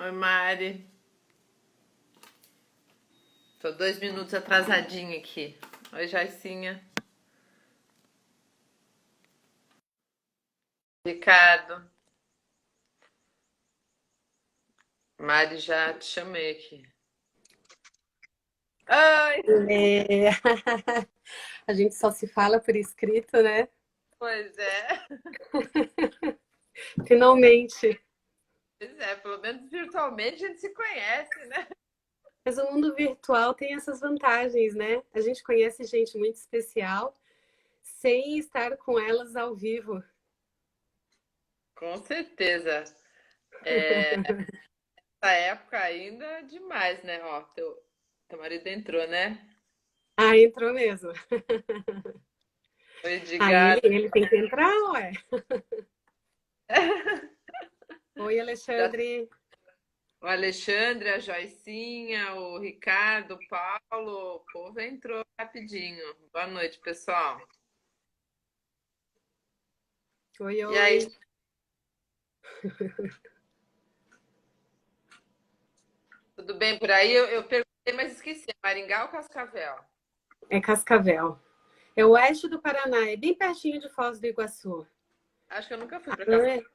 Oi, Mari. Tô 2 minutos atrasadinha aqui. Oi, Jaicinha. Ricardo. Mari, já te chamei aqui. Oi! É, a gente só se fala por escrito, né? Pois é. Finalmente. Pois é, pelo menos virtualmente a gente se conhece, né? Mas o mundo virtual tem essas vantagens, né? A gente conhece gente muito especial sem estar com elas ao vivo. Com certeza. Essa época ainda é demais, né? Ó, teu marido entrou, né? Ah, entrou mesmo. O Ah, Edgar. ele tem que entrar, ué. Oi, Já- Alexandre. O Alexandre, a Joicinha, o Ricardo, o Paulo. O povo entrou rapidinho. Boa noite, pessoal. Oi, E aí, oi. tudo bem por aí? Eu perguntei, mas esqueci. É Maringá ou Cascavel? É Cascavel. É o oeste do Paraná, é bem pertinho de Foz do Iguaçu. Acho que eu nunca fui A para Cascavel. Ân-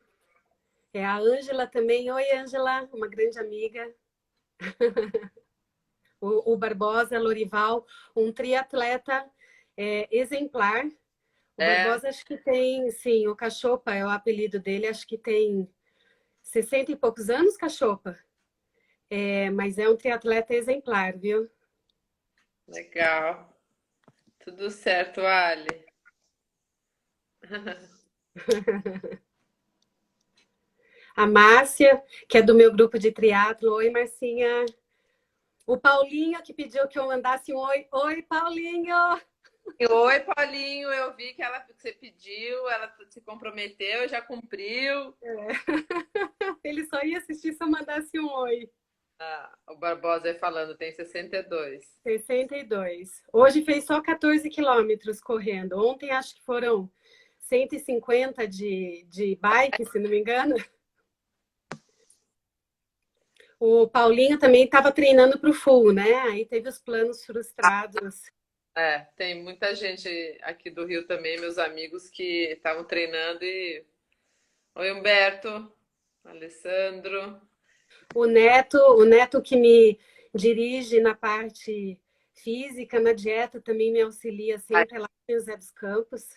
É a Ângela também. Oi, Ângela, uma grande amiga. O Barbosa Lorival, um triatleta exemplar. O É, Barbosa acho que tem, sim, o Cachopa é o apelido dele, acho que tem 60 e poucos anos, Cachopa. Mas é um triatleta exemplar, viu? legal. Tudo certo, Ali. A Márcia, que é do meu grupo de triatlo. Oi, Marcinha. O Paulinho, que pediu que eu mandasse um oi. Oi, Paulinho! Oi, Paulinho. Eu vi que você pediu, ela se comprometeu, já cumpriu. Ele só ia assistir se eu mandasse um oi. Ah, o Barbosa aí falando, tem 62. 62. Hoje fez só 14 quilômetros correndo. Ontem acho que foram 150 de bike, se não me engano. O Paulinho também estava treinando para o full, né? Aí teve os planos frustrados. É, tem muita gente aqui do Rio também, meus amigos, que estavam treinando e. Oi, Humberto, Alessandro. O Neto que me dirige na parte física, na dieta, também me auxilia sempre lá em José dos Campos.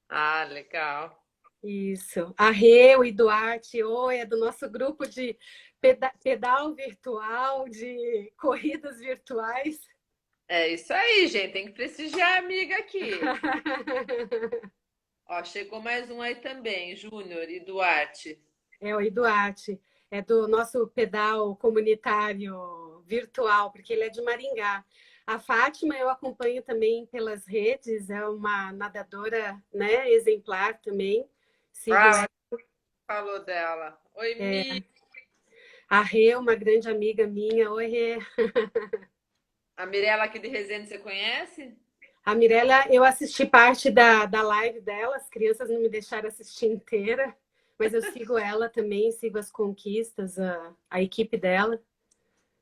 Ah, legal. Isso. A Rê, o Duarte, oi, é do nosso grupo de pedal virtual, de corridas virtuais. É isso aí, gente. Tem que prestigiar a amiga aqui. Ó, chegou mais um aí também, Júnior e Duarte. É o Eduarte, é do nosso pedal comunitário virtual, porque ele é de Maringá. A Fátima eu acompanho também pelas redes, é uma nadadora, né, exemplar também. Sigo Ah, ela. falou dela. Oi, Mi. A Rê, uma grande amiga minha. Oi, Rê. A Mirella aqui de Resende, você conhece? A Mirella, eu assisti parte da live dela, as crianças não me deixaram assistir inteira, mas eu sigo ela também, sigo as conquistas, a equipe dela.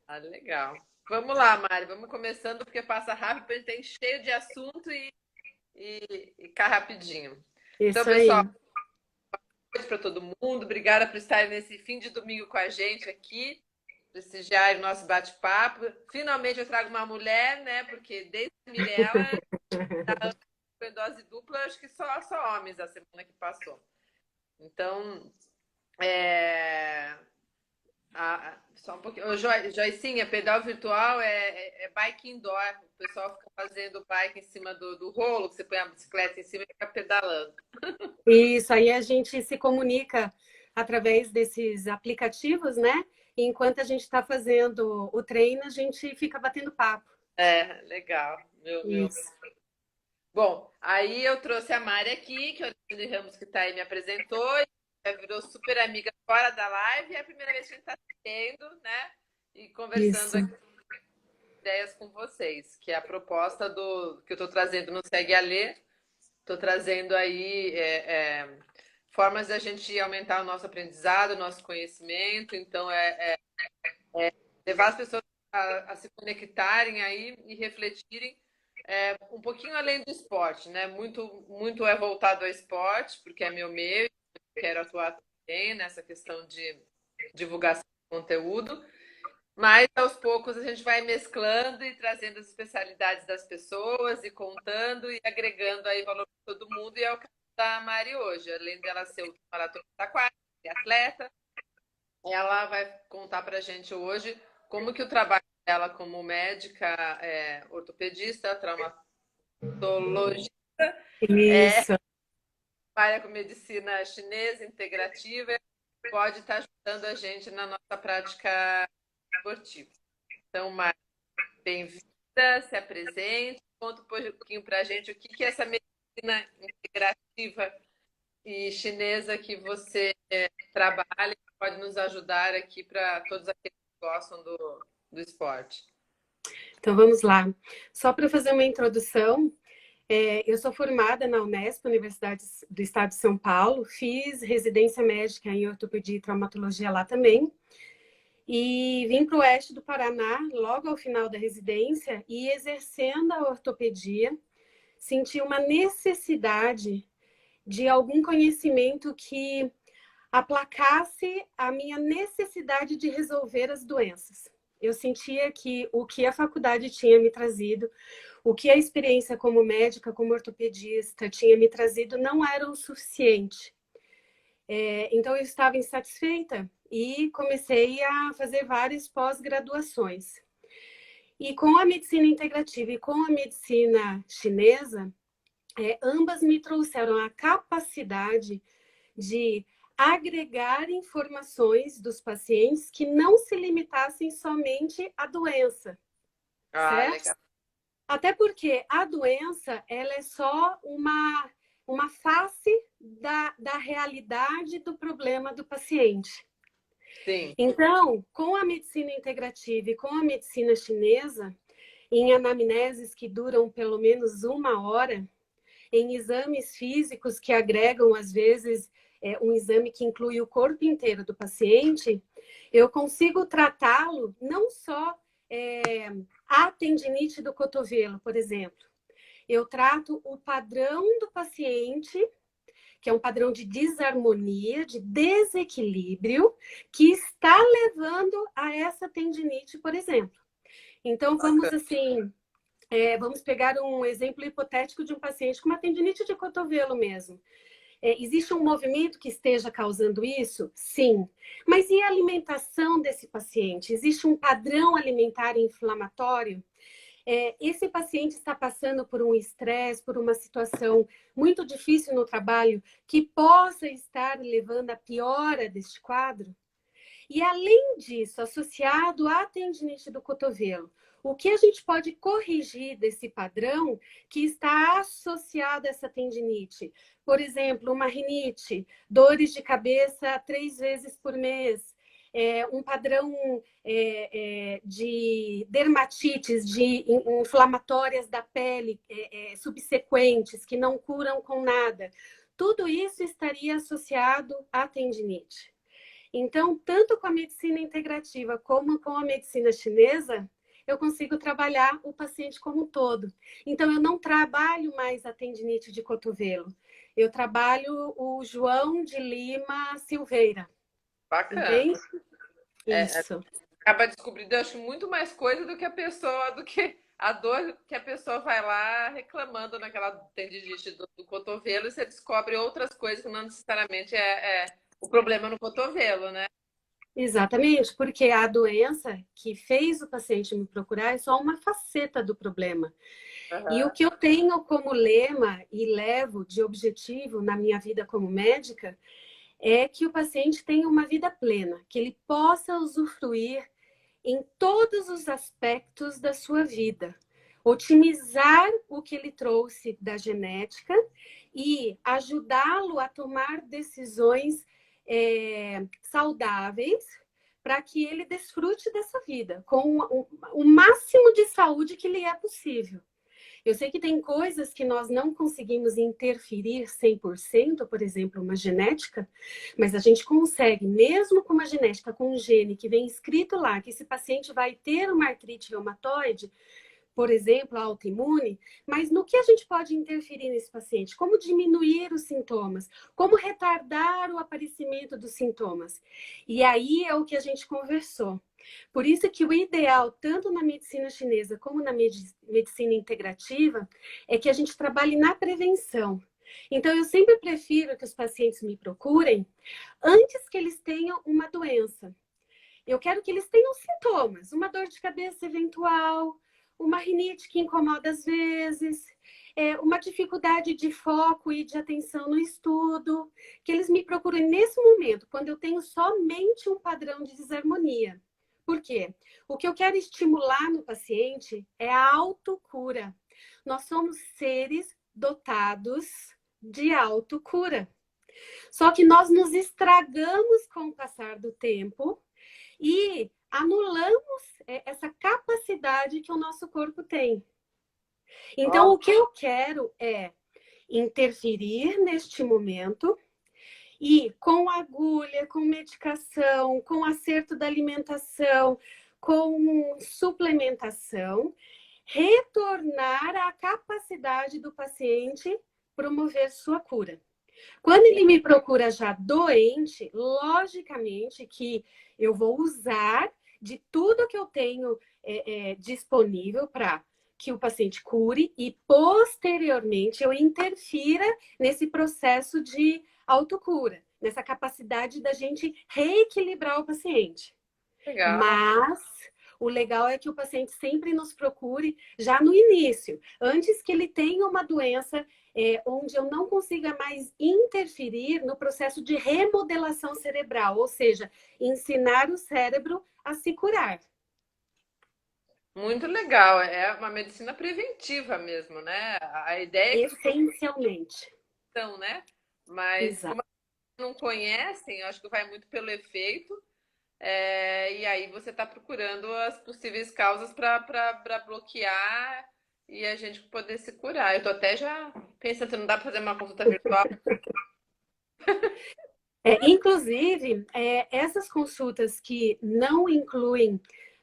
Ah, legal. Vamos lá, Mari. Vamos começando, porque passa rápido, porque a gente tem cheio de assunto e cá rapidinho. Então, Isso pessoal, aí. beijo para todo mundo. Obrigada por estarem nesse fim de domingo com a gente aqui, prestigiar o nosso bate-papo. Finalmente eu trago uma mulher, né? Porque desde a Mirella, foi dose dupla, acho que só homens a semana que passou. Então, é, só um pouquinho. Ô, Joicinha, pedal virtual é bike indoor. O pessoal fica fazendo bike em cima do rolo, que você põe a bicicleta em cima e fica pedalando. Isso aí a gente se comunica através desses aplicativos, né? E enquanto a gente está fazendo o treino, a gente fica batendo papo. É, legal. Meu. Isso. Bom, aí eu trouxe a Mari aqui, que é o Alexandre Ramos que está aí me apresentou, e já virou super amiga fora da live, e é a primeira vez que a gente está se vendo, né? E conversando Isso. aqui ideias com vocês, que é a proposta do que eu estou trazendo no Segue a Ler. Estou trazendo aí formas da gente aumentar o nosso aprendizado, o nosso conhecimento. Então, levar as pessoas a se conectarem aí e refletirem um pouquinho além do esporte, né? Muito é voltado ao esporte, porque é meu meio, quero atuar também nessa questão de divulgação de conteúdo, mas aos poucos a gente vai mesclando e trazendo as especialidades das pessoas e contando e agregando aí valor para todo mundo, e é o caso da Mari hoje, além dela ser o maratona aquática, atleta, ela vai contar para a gente hoje como que o trabalho dela como médica, ortopedista, traumatologista, Isso. trabalha com medicina chinesa integrativa, pode estar ajudando a gente na nossa prática esportiva. Então, Mari, bem-vinda, se apresente, conta um pouquinho para a gente o que é essa medicina integrativa e chinesa que você trabalha, que pode nos ajudar aqui para todos aqueles que gostam do esporte. Então vamos lá. Só para fazer uma introdução, eu sou formada na Unesp, Universidade do Estado de São Paulo, fiz residência médica em ortopedia e traumatologia lá também, e vim para o oeste do Paraná logo ao final da residência e exercendo a ortopedia, senti uma necessidade de algum conhecimento que aplacasse a minha necessidade de resolver as doenças. Eu sentia que o que a faculdade tinha me trazido, o que a experiência como médica, como ortopedista tinha me trazido, não era o suficiente. Então, eu estava insatisfeita e comecei a fazer várias pós-graduações. E com a medicina integrativa e com a medicina chinesa, ambas me trouxeram a capacidade de agregar informações dos pacientes que não se limitassem somente à doença, certo? Legal. Até porque a doença, ela é só uma face da realidade do problema do paciente. Sim. Então, com a medicina integrativa e com a medicina chinesa, em anamneses que duram pelo menos 1 hora, em exames físicos que agregam, às vezes, um exame que inclui o corpo inteiro do paciente, eu consigo tratá-lo não só a tendinite do cotovelo, por exemplo. Eu trato o padrão do paciente, que é um padrão de desarmonia, de desequilíbrio, que está levando a essa tendinite, por exemplo. Então, vamos assim, vamos pegar um exemplo hipotético de um paciente com uma tendinite de cotovelo mesmo. Existe um movimento que esteja causando isso? Sim. Mas e a alimentação desse paciente? Existe um padrão alimentar inflamatório? Esse paciente está passando por um estresse, por uma situação muito difícil no trabalho, que possa estar levando à piora deste quadro? E, além disso, associado à tendinite do cotovelo, o que a gente pode corrigir desse padrão que está associado a essa tendinite? Por exemplo, uma rinite, dores de cabeça 3 vezes por mês, um padrão de dermatites, de inflamatórias da pele subsequentes, que não curam com nada. Tudo isso estaria associado à tendinite. Então, tanto com a medicina integrativa como com a medicina chinesa, eu consigo trabalhar o paciente como um todo. Então, eu não trabalho mais a tendinite de cotovelo. Eu trabalho o João de Lima Silveira. Bacana. Entende? Isso. Acaba descobrindo, acho, muito mais coisa do que a dor que a pessoa vai lá reclamando naquela tendinite do cotovelo, e você descobre outras coisas que não necessariamente é o problema no cotovelo, né? Exatamente, porque a doença que fez o paciente me procurar é só uma faceta do problema. E o que eu tenho como lema e levo de objetivo na minha vida como médica é que o paciente tenha uma vida plena, que ele possa usufruir em todos os aspectos da sua vida, otimizar o que ele trouxe da genética e ajudá-lo a tomar decisões saudáveis para que ele desfrute dessa vida com o máximo de saúde que lhe é possível. Eu sei que tem coisas que nós não conseguimos interferir 100%, por exemplo, uma genética, mas a gente consegue, mesmo com uma genética, com um gene que vem escrito lá, que esse paciente vai ter uma artrite reumatoide, por exemplo, autoimune, mas no que a gente pode interferir nesse paciente? Como diminuir os sintomas? Como retardar o aparecimento dos sintomas? E aí é o que a gente conversou. Por isso que o ideal, tanto na medicina chinesa como na medicina integrativa, é que a gente trabalhe na prevenção. Então, eu sempre prefiro que os pacientes me procurem antes que eles tenham uma doença. Eu quero que eles tenham sintomas, uma dor de cabeça eventual, uma rinite que incomoda às vezes, uma dificuldade de foco e de atenção no estudo, que eles me procurem nesse momento, quando eu tenho somente um padrão de desarmonia. Por quê? O que eu quero estimular no paciente é a autocura. Nós somos seres dotados de autocura. Só que nós nos estragamos com o passar do tempo e anulamos essa capacidade que o nosso corpo tem. Então, o que eu quero é interferir neste momento e com agulha, com medicação, com acerto da alimentação, com suplementação, retornar à capacidade do paciente promover sua cura. Quando ele me procura já doente, logicamente que eu vou usar de tudo que eu tenho disponível para que o paciente cure e, posteriormente, eu interfira nesse processo de autocura, nessa capacidade da gente reequilibrar o paciente. Legal. Mas o legal é que o paciente sempre nos procure já no início, antes que ele tenha uma doença onde eu não consiga mais interferir no processo de remodelação cerebral, ou seja, ensinar o cérebro a se curar. Muito legal, é uma medicina preventiva mesmo, né? A ideia é que Essencialmente. são, né? Mas Exato. como não conhecem, eu acho que vai muito pelo efeito. E aí você está procurando as possíveis causas para bloquear e a gente poder se curar. Eu estou até já pensando se não dá para fazer uma consulta virtual. Inclusive, essas consultas que não incluem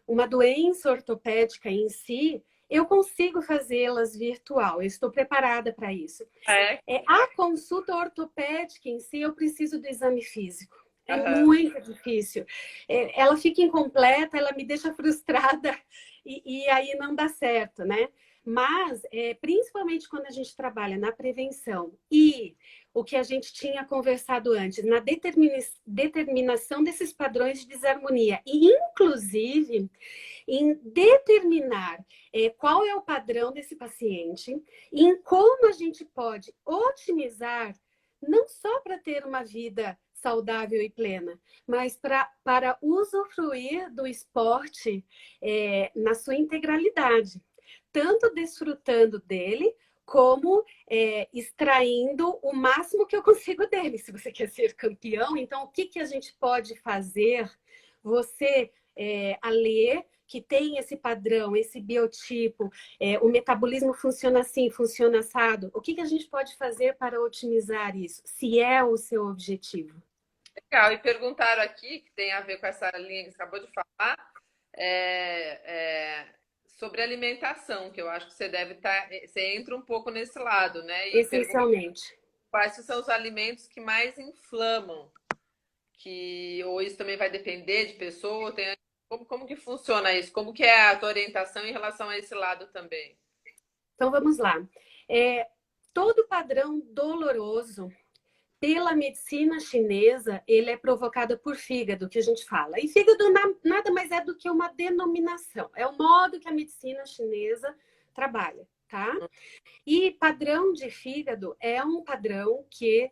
uma doença ortopédica em si, eu consigo fazê-las virtual. Eu estou preparada para isso. A consulta ortopédica em si, eu preciso do exame físico. É muito difícil. Ela fica incompleta, ela me deixa frustrada e aí não dá certo, né? Mas, principalmente quando a gente trabalha na prevenção e o que a gente tinha conversado antes, na determinação desses padrões de desarmonia, e inclusive em determinar qual é o padrão desse paciente, e em como a gente pode otimizar, não só para ter uma vida saudável e plena, mas para usufruir do esporte na sua integralidade, tanto desfrutando dele, como extraindo o máximo que eu consigo dele. Se você quer ser campeão, então o que a gente pode fazer? Você, Alê, que tem esse padrão, esse biotipo, o metabolismo funciona assim, funciona assado, o que a gente pode fazer para otimizar isso, se é o seu objetivo? Legal, e perguntaram aqui, que tem a ver com essa linha que você acabou de falar, sobre alimentação, que eu acho que você deve estar, você entra um pouco nesse lado, né? E essencialmente. Quais são os alimentos que mais inflamam? Ou isso também vai depender de pessoa? Como que funciona isso? Como que é a tua orientação em relação a esse lado também? Então vamos lá. Todo padrão doloroso pela medicina chinesa, ele é provocado por fígado, que a gente fala. E fígado nada mais é do que uma denominação. É o modo que a medicina chinesa trabalha, tá? E padrão de fígado é um padrão que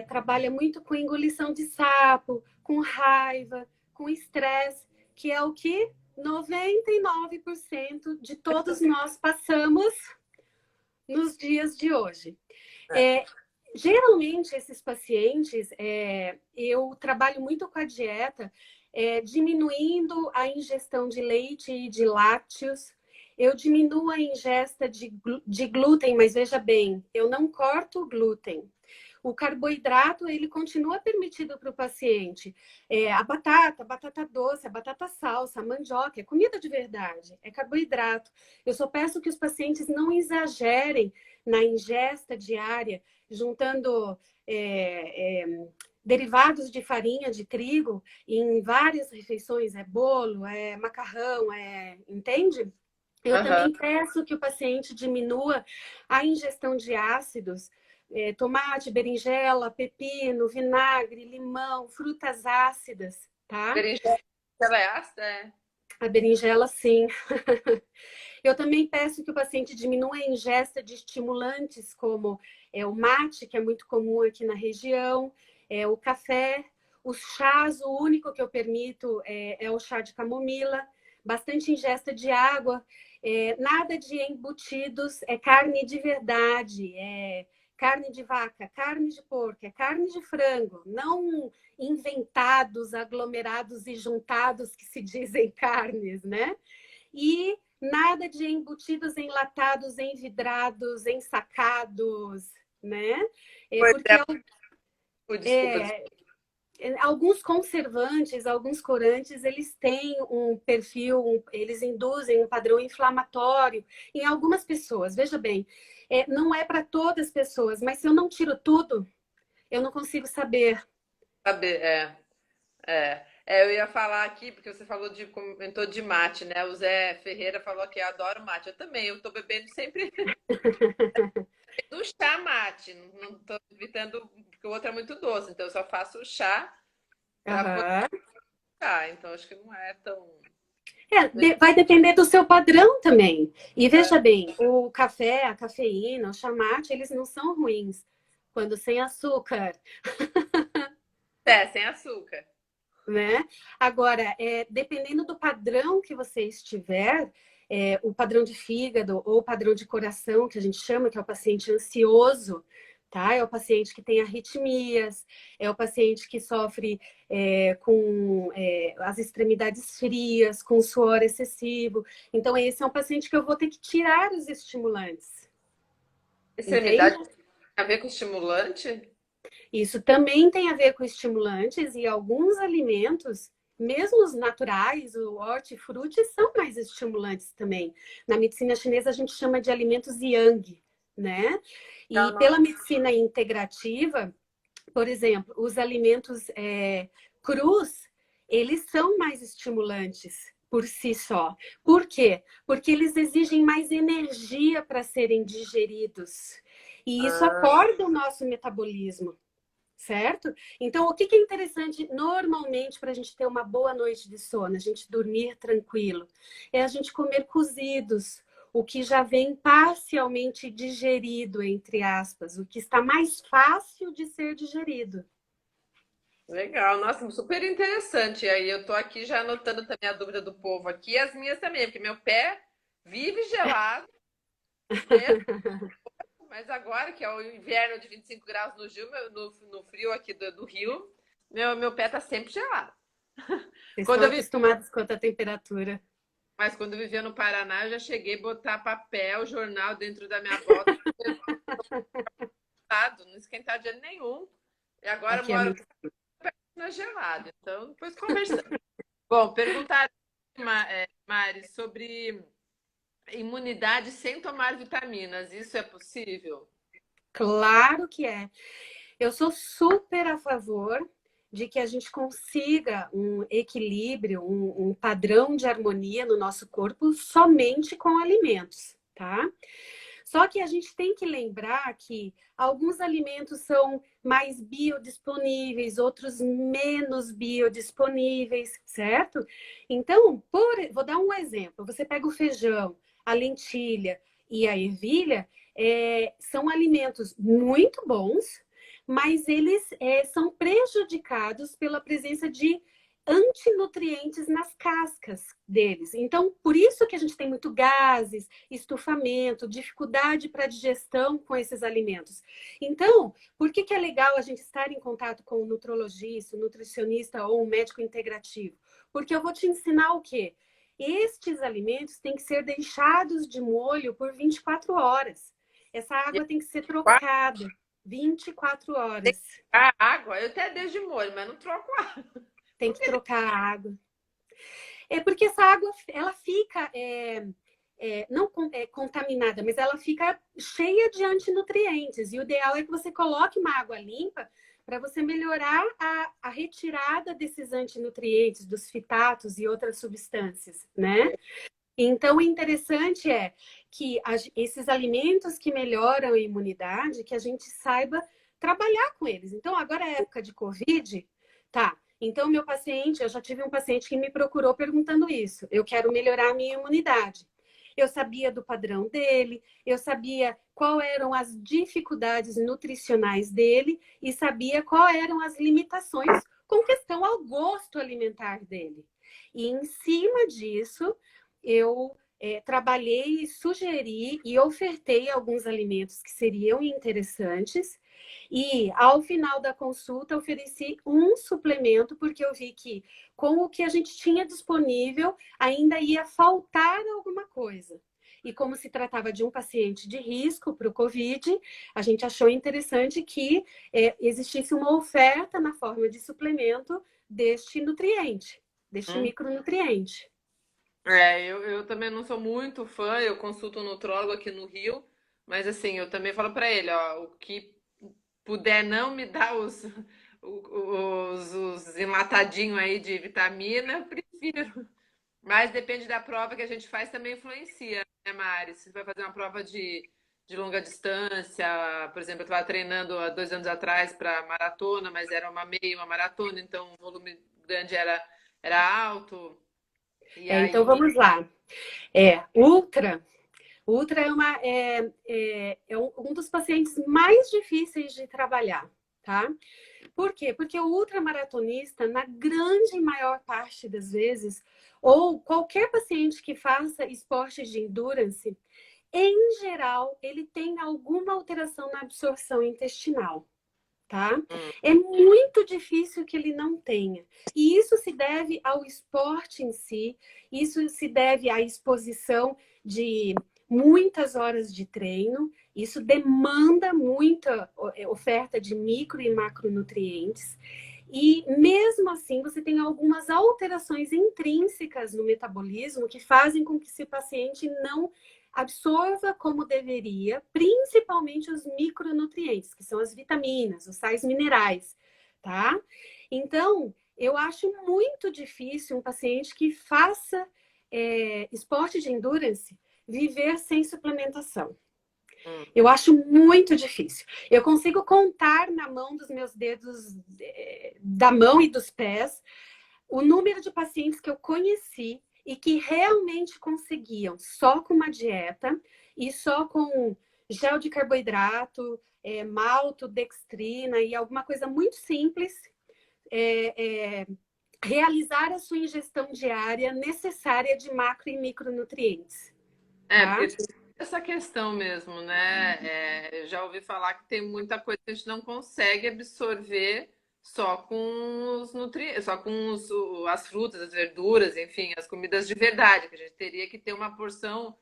trabalha muito com engolição de sapo, com raiva, com estresse, que é o que 99% de todos nós passamos nos dias de hoje. Geralmente, esses pacientes, eu trabalho muito com a dieta, diminuindo a ingestão de leite e de lácteos, Eu diminuo a ingesta de glúten, mas veja bem, eu não corto o glúten. O carboidrato, ele continua permitido para o paciente. A batata doce, a batata salsa, a mandioca, é comida de verdade, é carboidrato. Eu só peço que os pacientes não exagerem na ingesta diária, juntando derivados de farinha de trigo em várias refeições, é bolo, é macarrão, entende? Eu Aham. também peço que o paciente diminua a ingestão de ácidos, tomate, berinjela, pepino, vinagre, limão, frutas ácidas, tá? Berinjela ela é ácida? É. A berinjela, sim. Eu também peço que o paciente diminua a ingesta de estimulantes, como o mate, que é muito comum aqui na região, o café, os chás, o único que eu permito é o chá de camomila, bastante ingesta de água, nada de embutidos, é carne de verdade, é carne de vaca, carne de porco, é carne de frango, não inventados, aglomerados e juntados que se dizem carnes, né? E nada de embutidos enlatados, envidrados, ensacados, né? Pois Porque é, desculpa. alguns conservantes, alguns corantes, eles têm um perfil, eles induzem um padrão inflamatório em algumas pessoas. Veja bem, não é para todas as pessoas, mas se eu não tiro tudo, eu não consigo saber. Saber, eu ia falar aqui, porque você falou comentou de mate, né? O Zé Ferreira falou que adoro mate. Eu também, eu tô bebendo sempre do chá mate. Não tô evitando, porque o outro é muito doce, então eu só faço o chá para poder Aham. ficar. Então acho que não é tão. Vai depender do seu padrão também. E veja bem, o café, a cafeína, o chamate, eles não são ruins quando sem açúcar, É, sem açúcar. né? Agora, dependendo do padrão que você estiver, o padrão de fígado ou o padrão de coração, que a gente chama, que é o paciente ansioso, tá? É o paciente que tem arritmias, é o paciente que sofre com as extremidades frias, com suor excessivo. Então, esse é um paciente que eu vou ter que tirar os estimulantes, entende? Extremidade tem a ver com estimulante? Isso também tem a ver com estimulantes e alguns alimentos, mesmo os naturais, o hortifruti, são mais estimulantes também. Na medicina chinesa a gente chama de alimentos yang, né? E Não, não. pela medicina integrativa, por exemplo, os alimentos crus, eles são mais estimulantes por si só. Por quê? Porque eles exigem mais energia para serem digeridos. E isso Ah, acorda o nosso metabolismo. Certo? Então, o que é interessante normalmente para a gente ter uma boa noite de sono, a gente dormir tranquilo, é a gente comer cozidos, o que já vem parcialmente digerido, entre aspas, o que está mais fácil de ser digerido. legal, nossa, super interessante. E aí eu tô aqui já anotando também a dúvida do povo aqui, e as minhas também, porque meu pé vive gelado, mesmo, mas agora que é o inverno de 25 graus no Rio, no frio aqui do Rio, meu pé tá sempre gelado. Vocês Quando estão eu vi, acostumados com a temperatura. mas quando eu vivia no Paraná, eu já cheguei a botar papel, jornal dentro da minha bota, não esquentar dia nenhum. E agora eu Aqui é moro muito. na gelada, então depois conversamos. Bom, perguntar, Mari, sobre imunidade sem tomar vitaminas. Isso é possível? Claro que é. Eu sou super a favor de que a gente consiga um equilíbrio, um padrão de harmonia no nosso corpo somente com alimentos, tá? Só que a gente tem que lembrar que alguns alimentos são mais biodisponíveis, outros menos biodisponíveis, certo? Então, vou dar um exemplo. Você pega o feijão, a lentilha e a ervilha, são alimentos muito bons, mas eles são prejudicados pela presença de antinutrientes nas cascas deles. Então, por isso que a gente tem muito gases, estufamento, dificuldade para digestão com esses alimentos. Então, por que é legal a gente estar em contato com um nutrologista, um nutricionista ou um médico integrativo? Porque eu vou te ensinar o quê? Estes alimentos têm que ser deixados de molho por 24 horas. Essa água tem que ser trocada 24 horas. A água, eu até deixo de molho, mas não troco água. Tem que trocar a água. É porque essa água, ela fica não contaminada, mas ela fica cheia de antinutrientes. E o ideal é que você coloque uma água limpa para você melhorar a retirada desses antinutrientes, dos fitatos e outras substâncias, né? Então, o interessante é que esses alimentos que melhoram a imunidade, que a gente saiba trabalhar com eles. Então, agora é época de Covid, tá? Então, meu paciente, eu já tive um paciente que me procurou perguntando isso. Eu quero melhorar a minha imunidade. Eu sabia do padrão dele, eu sabia quais eram as dificuldades nutricionais dele e sabia quais eram as limitações com questão ao gosto alimentar dele. E em cima disso, eu trabalhei, sugeri e ofertei alguns alimentos que seriam interessantes. E, ao final da consulta, ofereci um suplemento, porque eu vi que, com o que a gente tinha disponível, ainda ia faltar alguma coisa. E como se tratava de um paciente de risco para o Covid, a gente achou interessante que existisse uma oferta na forma de suplemento deste nutriente, deste micronutriente. Eu também não sou muito fã, eu consulto um nutrólogo aqui no Rio, mas assim, eu também falo para ele, ó, o que puder não me dar os enlatadinhos aí de vitamina, eu prefiro. Mas depende da prova que a gente faz, também influencia, né, Mari? Se você vai fazer uma prova de longa distância, por exemplo, eu estava treinando há 2 anos atrás para maratona, mas era uma meia, uma maratona, então o volume grande era alto. E aí, Então vamos lá. Ultra é um dos pacientes mais difíceis de trabalhar, tá? Por quê? Porque o ultramaratonista, na grande maior parte das vezes, ou qualquer paciente que faça esportes de endurance, em geral, ele tem alguma alteração na absorção intestinal, tá? É muito difícil que ele não tenha. E isso se deve ao esporte em si, isso se deve à exposição de muitas horas de treino, isso demanda muita oferta de micro e macronutrientes. E mesmo assim, você tem algumas alterações intrínsecas no metabolismo que fazem com que esse paciente não absorva como deveria, principalmente os micronutrientes, que são as vitaminas, os sais minerais, tá? Então, eu acho muito difícil um paciente que faça esporte de endurance viver sem suplementação. Eu acho muito difícil. Eu consigo contar na mão dos meus dedos, da mão e dos pés, o número de pacientes que eu conheci e que realmente conseguiam só com uma dieta e só com gel de carboidrato, maltodextrina e alguma coisa muito simples, realizar a sua ingestão diária necessária de macro e micronutrientes. Tá? porque tem essa questão mesmo, né? Eu já ouvi falar que tem muita coisa que a gente não consegue absorver só com os nutrientes, só com as frutas, as verduras, enfim, as comidas de verdade, que a gente teria que ter uma porção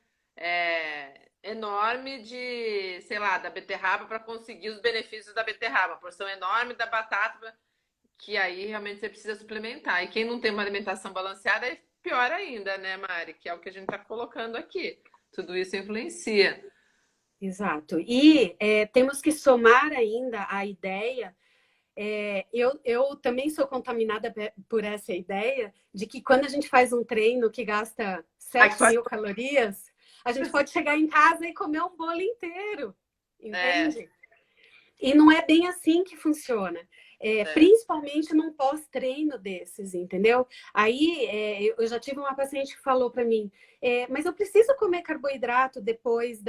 enorme de, sei lá, da beterraba para conseguir os benefícios da beterraba, uma porção enorme da batata, que aí realmente você precisa suplementar. E quem não tem uma alimentação balanceada é pior ainda, né, Mari? Que é o que a gente está colocando aqui. Tudo isso influencia. Exato. E temos que somar ainda a ideia. Eu também sou contaminada por essa ideia de que quando a gente faz um treino que gasta 7.000 calorias, a gente pode chegar em casa e comer um bolo inteiro, entende? E não é bem assim que funciona. Principalmente num pós-treino desses, entendeu? Aí eu já tive uma paciente que falou para mim, mas eu preciso comer carboidrato depois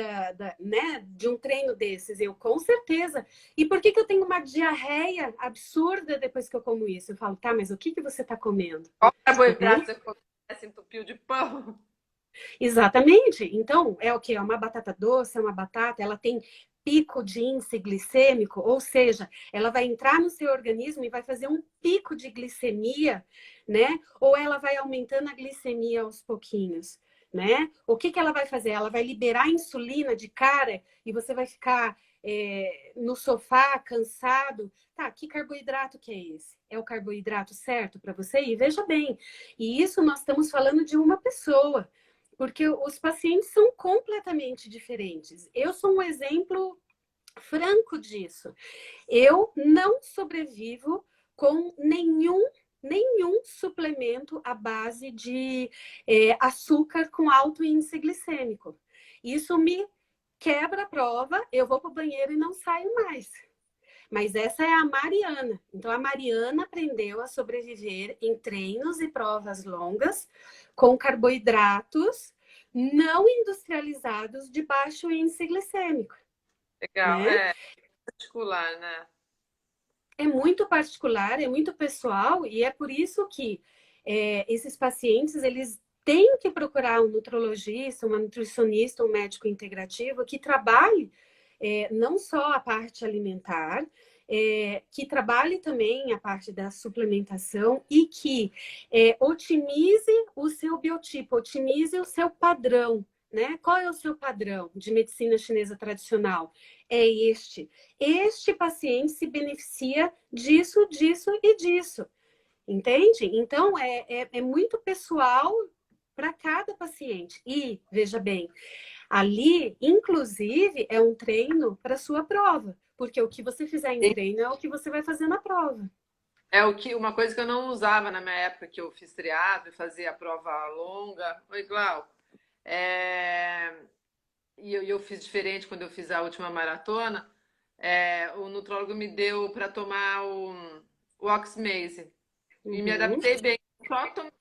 né, de um treino desses. Eu, com certeza. E por que eu tenho uma diarreia absurda depois que eu como isso? Eu falo, tá, mas o que você está comendo? Qual carboidrato você começa, entupiu de pão? Exatamente. Então, é o que? É uma batata doce, é uma batata, ela tem pico de índice glicêmico, ou seja, ela vai entrar no seu organismo e vai fazer um pico de glicemia, né? Ou ela vai aumentando a glicemia aos pouquinhos, né? O que que ela vai fazer? Ela vai liberar insulina de cara e você vai ficar no sofá, cansado. Tá, que carboidrato que é esse? É o carboidrato certo para você? E veja bem, e isso nós estamos falando de uma pessoa, porque os pacientes são completamente diferentes. Eu sou um exemplo franco disso. Eu não sobrevivo com nenhum suplemento à base de açúcar com alto índice glicêmico. Isso me quebra a prova, eu vou para o banheiro e não saio mais. Mas essa é a Mariana. Então, a Mariana aprendeu a sobreviver em treinos e provas longas com carboidratos não industrializados de baixo índice glicêmico. Legal, Né? é particular, né? É muito particular, é muito pessoal, e é por isso que esses pacientes, eles têm que procurar um nutrologista, uma nutricionista, um médico integrativo que trabalhe não só a parte alimentar, que trabalhe também a parte da suplementação e que otimize o seu biotipo, otimize o seu padrão, né? Qual é o seu padrão de medicina chinesa tradicional? É este. Este paciente se beneficia disso, disso e disso. Entende? Então, é muito pessoal para cada paciente. E, veja bem, ali, inclusive, é um treino para sua prova. Porque o que você fizer em treino é o que você vai fazer na prova. É uma coisa que eu não usava na minha época que eu fiz triatlo e fazia a prova longa. Oi, Glau. E eu fiz diferente quando eu fiz a última maratona. O nutrólogo me deu para tomar o Oxmaze. E me Uhum. adaptei bem. Só tomei,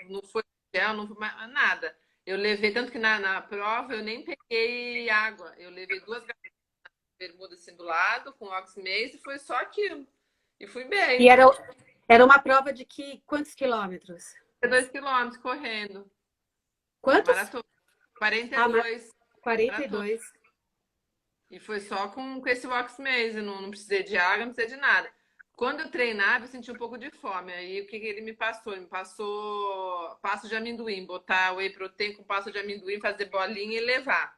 não foi gel, não foi nada. Eu levei, tanto que na prova eu nem peguei água. Eu levei 2 garrafas de bermuda assim do lado, com Oxmaze, e foi só aquilo. E fui E bem. era uma prova de quantos quilômetros? 2 quilômetros correndo. Quantos? Maratona. Ah, 42 maratona. 42. E foi só com esse Oxmaze. Não precisei de água, não precisei de nada. Quando eu treinava, eu senti um pouco de fome. Aí o que ele me passou? Ele me passou pasto de amendoim, botar whey protein com pasto de amendoim, fazer bolinha e levar.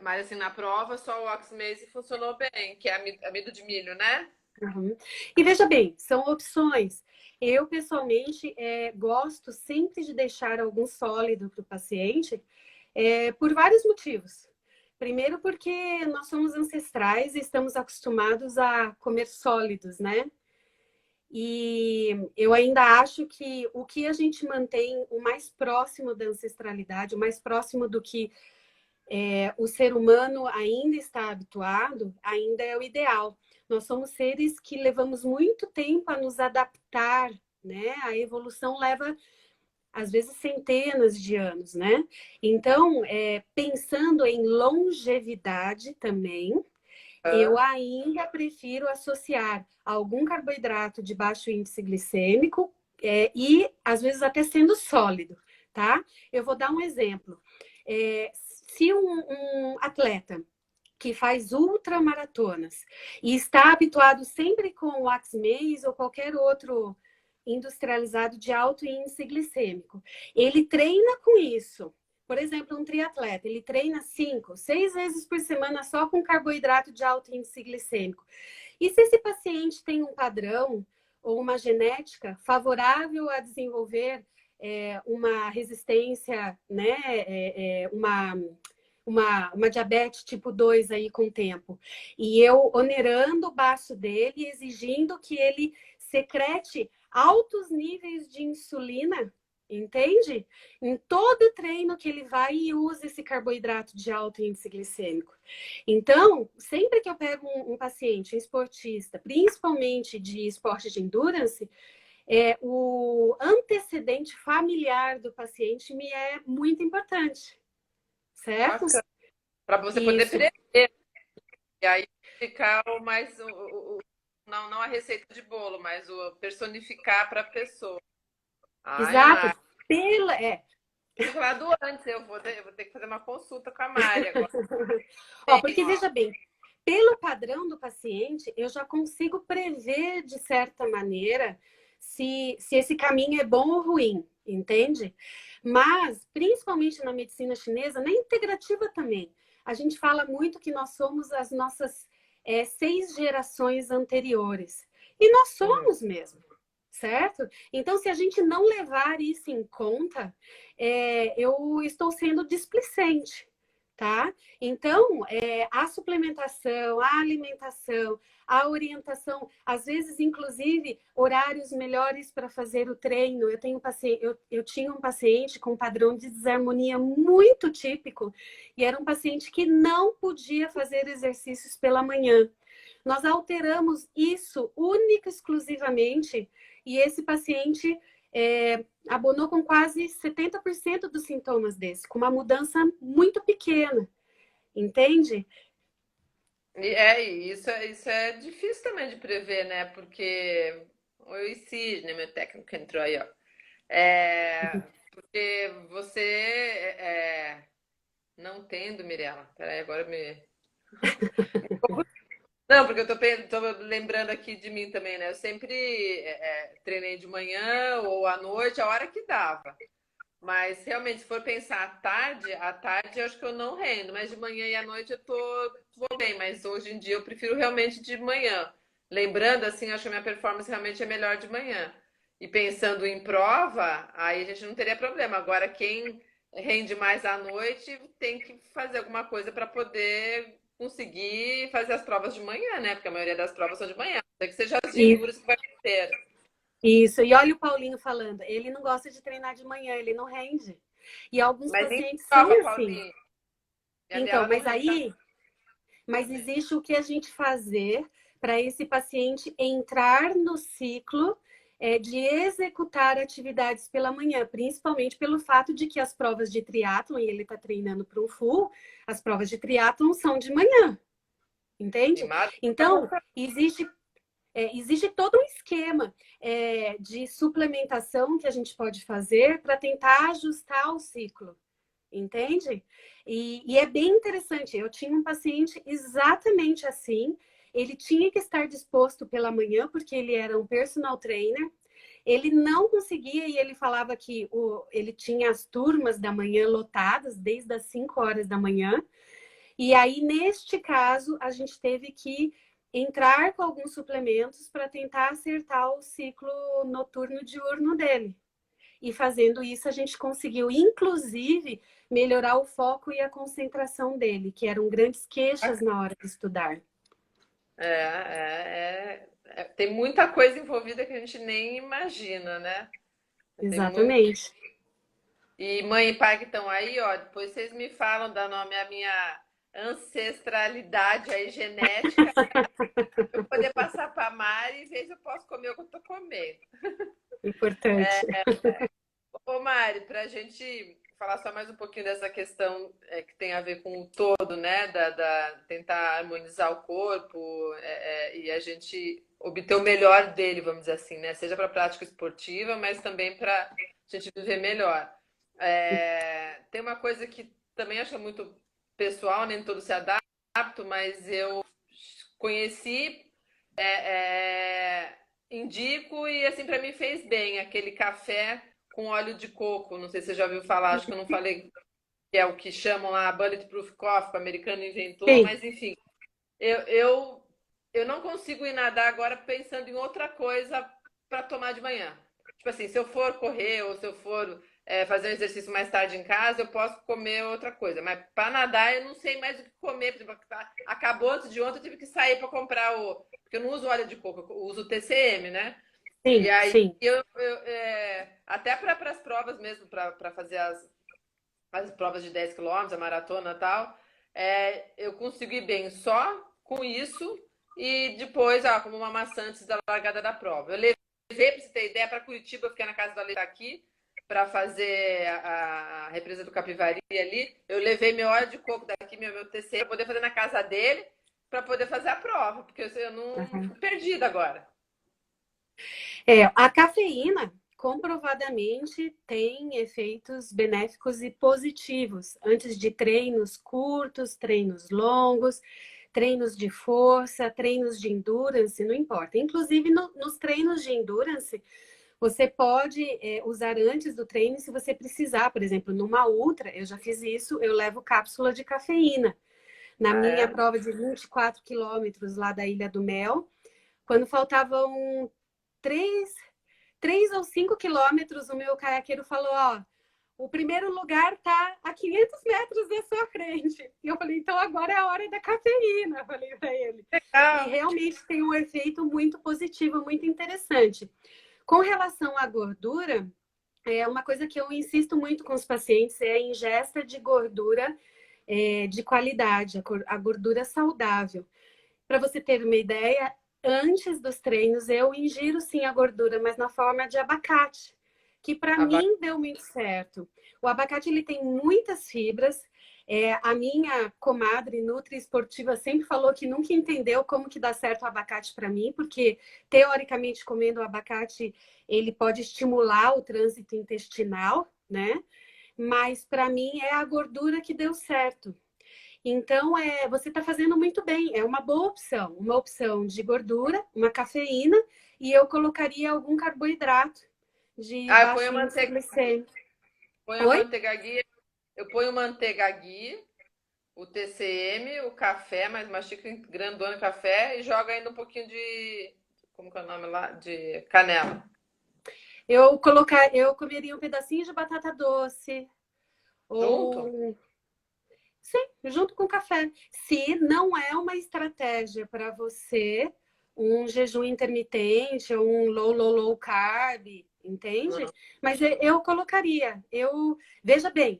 Mas assim, na prova, só o Oxmaze funcionou bem, que é amido de milho, né? Uhum. E veja bem, são opções. Eu, pessoalmente, gosto sempre de deixar algum sólido para o paciente, por vários motivos. Primeiro, porque nós somos ancestrais e estamos acostumados a comer sólidos, né? E eu ainda acho que o que a gente mantém o mais próximo da ancestralidade, o mais próximo do que o ser humano ainda está habituado, ainda é o ideal. Nós somos seres que levamos muito tempo a nos adaptar, né? A evolução leva, às vezes, centenas de anos, né? Então, pensando em longevidade também, eu ainda prefiro associar algum carboidrato de baixo índice glicêmico e, às vezes, até sendo sólido, tá? Eu vou dar um exemplo. Se um atleta que faz ultramaratonas e está habituado sempre com o Oxmaze ou qualquer outro industrializado de alto índice glicêmico, ele treina com isso. Por exemplo, um triatleta, ele treina 5, 6 vezes por semana só com carboidrato de alto índice glicêmico. E se esse paciente tem um padrão ou uma genética favorável a desenvolver uma resistência, né, uma diabetes tipo 2 aí com o tempo. E eu onerando o baço dele, exigindo que ele secrete altos níveis de insulina, entende? Em todo treino que ele vai e usa esse carboidrato de alto índice glicêmico. Então, sempre que eu pego um paciente, um esportista, principalmente de esporte de endurance, o antecedente familiar do paciente me é muito importante, certo? Para você poder Isso. prever. E aí ficar o mais. Não a receita de bolo, mas o personificar para a pessoa. Ai, Exato. Ana. tinha falado antes, eu vou ter que fazer uma consulta com a Mari agora. Ó, Bem, porque ó, veja bem, pelo padrão do paciente, eu já consigo prever, de certa maneira, se esse caminho é bom ou ruim, entende? Mas, principalmente na medicina chinesa, na integrativa também, a gente fala muito que nós somos as nossas 6 gerações anteriores. E nós hum. somos mesmo, certo? Então, se a gente não levar isso em conta, eu estou sendo displicente, tá? Então, a suplementação, a alimentação, a orientação, às vezes, inclusive, horários melhores para fazer o treino. Eu tinha um paciente com um padrão de desarmonia muito típico e era um paciente que não podia fazer exercícios pela manhã. Nós alteramos isso única e exclusivamente e esse paciente abonou com quase 70% dos sintomas desse, com uma mudança muito pequena. Entende? Isso é difícil também de prever, né? Porque. Oi, Sidney, meu técnico entrou aí, ó. Porque você não tendo, Mirella. Peraí, agora me. Não, porque tô lembrando aqui de mim também, né? Eu sempre treinei de manhã ou à noite, a hora que dava. Mas realmente, se for pensar à tarde eu acho que eu não rendo, mas de manhã e à noite vou bem, mas hoje em dia eu prefiro realmente de manhã. Lembrando, assim, acho que a minha performance realmente é melhor de manhã. E pensando em prova, aí a gente não teria problema. Agora, quem rende mais à noite tem que fazer alguma coisa para poder conseguir fazer as provas de manhã, né? Porque a maioria das provas são de manhã. Tem que seja as de Isso, endurance que vai ter. isso. E olha o Paulinho falando, ele não gosta de treinar de manhã, ele não rende. E alguns Mas em pacientes são prova, assim. Paulinho, a Então, dela não mas rende aí, mas também. existe o que a gente fazer para esse paciente entrar no ciclo de executar atividades pela manhã, principalmente pelo fato de que as provas de triatlon, e ele está treinando para o full, as provas de triatlon são de manhã, E entende? Então, existe todo um esquema de suplementação que a gente pode fazer para tentar ajustar o ciclo, entende? E é bem interessante. Eu tinha um paciente exatamente assim. Ele tinha que estar disposto pela manhã, porque ele era um personal trainer. Ele não conseguia e ele falava que ele tinha as turmas da manhã lotadas, desde as 5 horas da manhã. E aí, neste caso, a gente teve que entrar com alguns suplementos para tentar acertar o ciclo noturno e diurno dele. E fazendo isso, a gente conseguiu, inclusive, melhorar o foco e a concentração dele, que eram grandes queixas na hora de estudar. tem muita coisa envolvida que a gente nem imagina, né? Tem muito. Exatamente. E mãe e pai que estão aí, ó, depois vocês me falam da nome a minha ancestralidade aí genética, para eu poder passar para a Mari e ver se eu posso comer o que eu tô comendo. Importante. Ô Mari, para a gente falar só mais um pouquinho dessa questão que tem a ver com o todo, né? Da tentar harmonizar o corpo e a gente obter o melhor dele, vamos dizer assim, né? Seja para a prática esportiva, mas também para a gente viver melhor. Tem uma coisa que também acho muito pessoal, nem todos se adaptam, mas eu conheci, indico e assim para mim fez bem aquele café com óleo de coco. Não sei se você já ouviu falar, acho que eu não falei que é o que chamam lá Bulletproof Coffee, que o americano inventou, Sim. mas enfim, eu, eu, eu não consigo ir nadar agora pensando em outra coisa para tomar de manhã. Tipo assim, se eu for correr ou se eu for fazer um exercício mais tarde em casa, eu posso comer outra coisa. Mas para nadar, eu não sei mais o que comer. Por exemplo, acabou antes de ontem, eu tive que sair para comprar o. Porque eu não uso óleo de coco, eu uso o TCM, né? E Sim, aí, sim. até para as provas mesmo, para fazer as provas de 10 quilômetros, a maratona e tal, eu consigo ir bem só com isso e depois, como uma maçã antes da largada da prova. Eu levei, para você ter ideia, para Curitiba, eu fiquei na casa da Leite aqui, para fazer a represa do Capivari ali. Eu levei meu óleo de coco daqui, meu TC, para poder fazer na casa dele, para poder fazer a prova, porque eu não Uhum. fico perdida agora. A cafeína, comprovadamente tem efeitos benéficos e positivos antes de treinos curtos, treinos longos, treinos de força, treinos de endurance, não importa. Inclusive, nos treinos de endurance, você pode usar antes do treino se você precisar. Por exemplo, numa ultra, eu já fiz isso, eu levo cápsula de cafeína. Na minha prova de 24 quilômetros lá da Ilha do Mel, quando faltavam 3 ou 5 quilômetros, o meu caiaqueiro falou, ó, o primeiro lugar está a 500 metros da sua frente. E eu falei, então agora é a hora da cafeína, eu falei para ele. E realmente tem um efeito muito positivo, muito interessante. Com relação à gordura, uma coisa que eu insisto muito com os pacientes é a ingesta de gordura de qualidade, a gordura saudável. Para você ter uma ideia, antes dos treinos eu ingiro sim a gordura, mas na forma de abacate, que para mim deu muito certo. O abacate ele tem muitas fibras. A minha comadre nutri esportiva sempre falou que nunca entendeu como que dá certo o abacate para mim, porque teoricamente comendo o abacate ele pode estimular o trânsito intestinal, né? Mas para mim é a gordura que deu certo. Então, você está fazendo muito bem, é uma boa opção. Uma opção de gordura, uma cafeína, e eu colocaria algum carboidrato de baixo índice glicêmico. Eu ponho manteiga ghee, o TCM, o café, mais uma xícara grandona de café, e jogo ainda um pouquinho de... Como que é o nome lá? De canela. Eu comeria um pedacinho de batata doce. Junto? Sim, junto com o café. Se não é uma estratégia para você, um jejum intermitente ou um low carb, entende? Mas eu colocaria. Veja bem,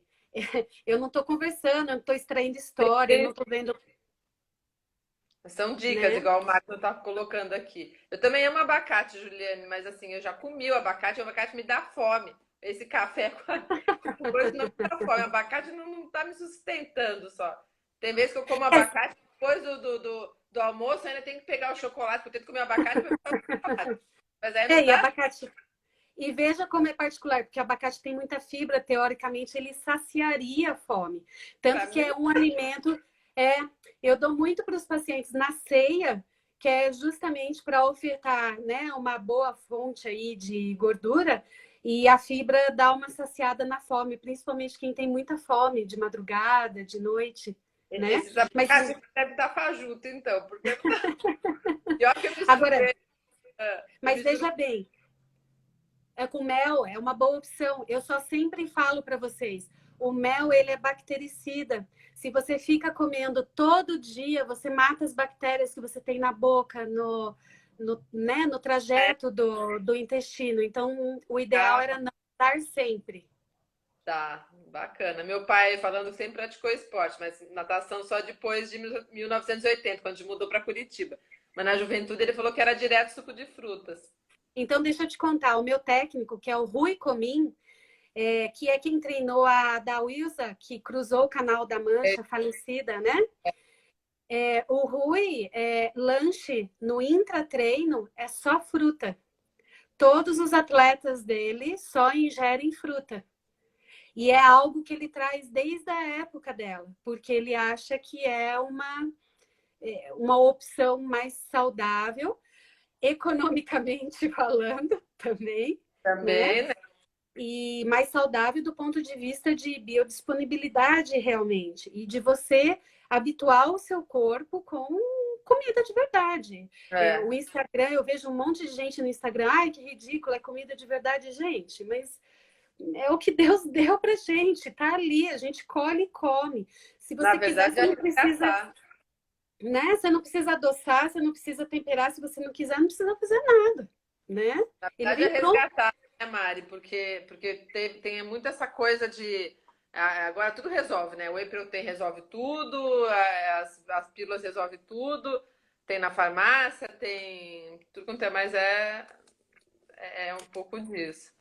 eu não estou conversando, eu não estou extraindo história, eu não estou vendo. São dicas, né? Igual o Marco está colocando aqui. Eu também amo abacate, Juliane, mas assim, eu já comi o abacate me dá fome. Esse café com coisa não me dá fome. O abacate não tá me sustentando só. Tem vezes que eu como abacate, depois do almoço, ainda tenho que pegar o chocolate, porque eu tenho que comer abacate para ficar o chocolate. Mas aí não dá. Abacate. E veja como é particular, porque o abacate tem muita fibra, teoricamente ele saciaria a fome. Tanto que é um alimento, eu dou muito para os pacientes na ceia, que é justamente para ofertar, né, uma boa fonte aí de gordura, e a fibra dá uma saciada na fome, principalmente quem tem muita fome de madrugada, de noite. Né? Esses abacates deve estar fajuto, então, porque pior que eu misturei. Agora, mas veja bem, com mel é uma boa opção. Eu só sempre falo para vocês, o mel ele é bactericida. Se você fica comendo todo dia, você mata as bactérias que você tem na boca, no trajeto do intestino. Então, o ideal era não dar sempre. Tá, bacana. Meu pai falando que sempre praticou esporte, mas natação só depois de 1980, quando a gente mudou para Curitiba. Mas na juventude ele falou que era direto suco de frutas. Então, deixa eu te contar, o meu técnico, que é o Rui Comim, que é quem treinou a da Wilsa, que cruzou o Canal da Mancha, falecida, né? O Rui, lanche no intratreino é só fruta. Todos os atletas dele só ingerem fruta. E é algo que ele traz desde a época dela, porque ele acha que é uma opção mais saudável, economicamente falando também. Também, né? E mais saudável do ponto de vista de biodisponibilidade realmente. E de você habituar o seu corpo com comida de verdade. O Instagram, eu vejo um monte de gente no Instagram, ai, que ridículo, é comida de verdade, gente, mas é o que Deus deu pra gente, tá ali, a gente colhe e come. Se você quiser, você não precisa, né? Você não precisa adoçar, você não precisa temperar, se você não quiser, não precisa fazer nada, né? Na verdade é resgatar, né, Mari? Porque tem muito essa coisa de agora tudo resolve, né? O whey protein resolve tudo, as pílulas resolvem tudo, tem na farmácia, tem tudo quanto é mais um pouco disso.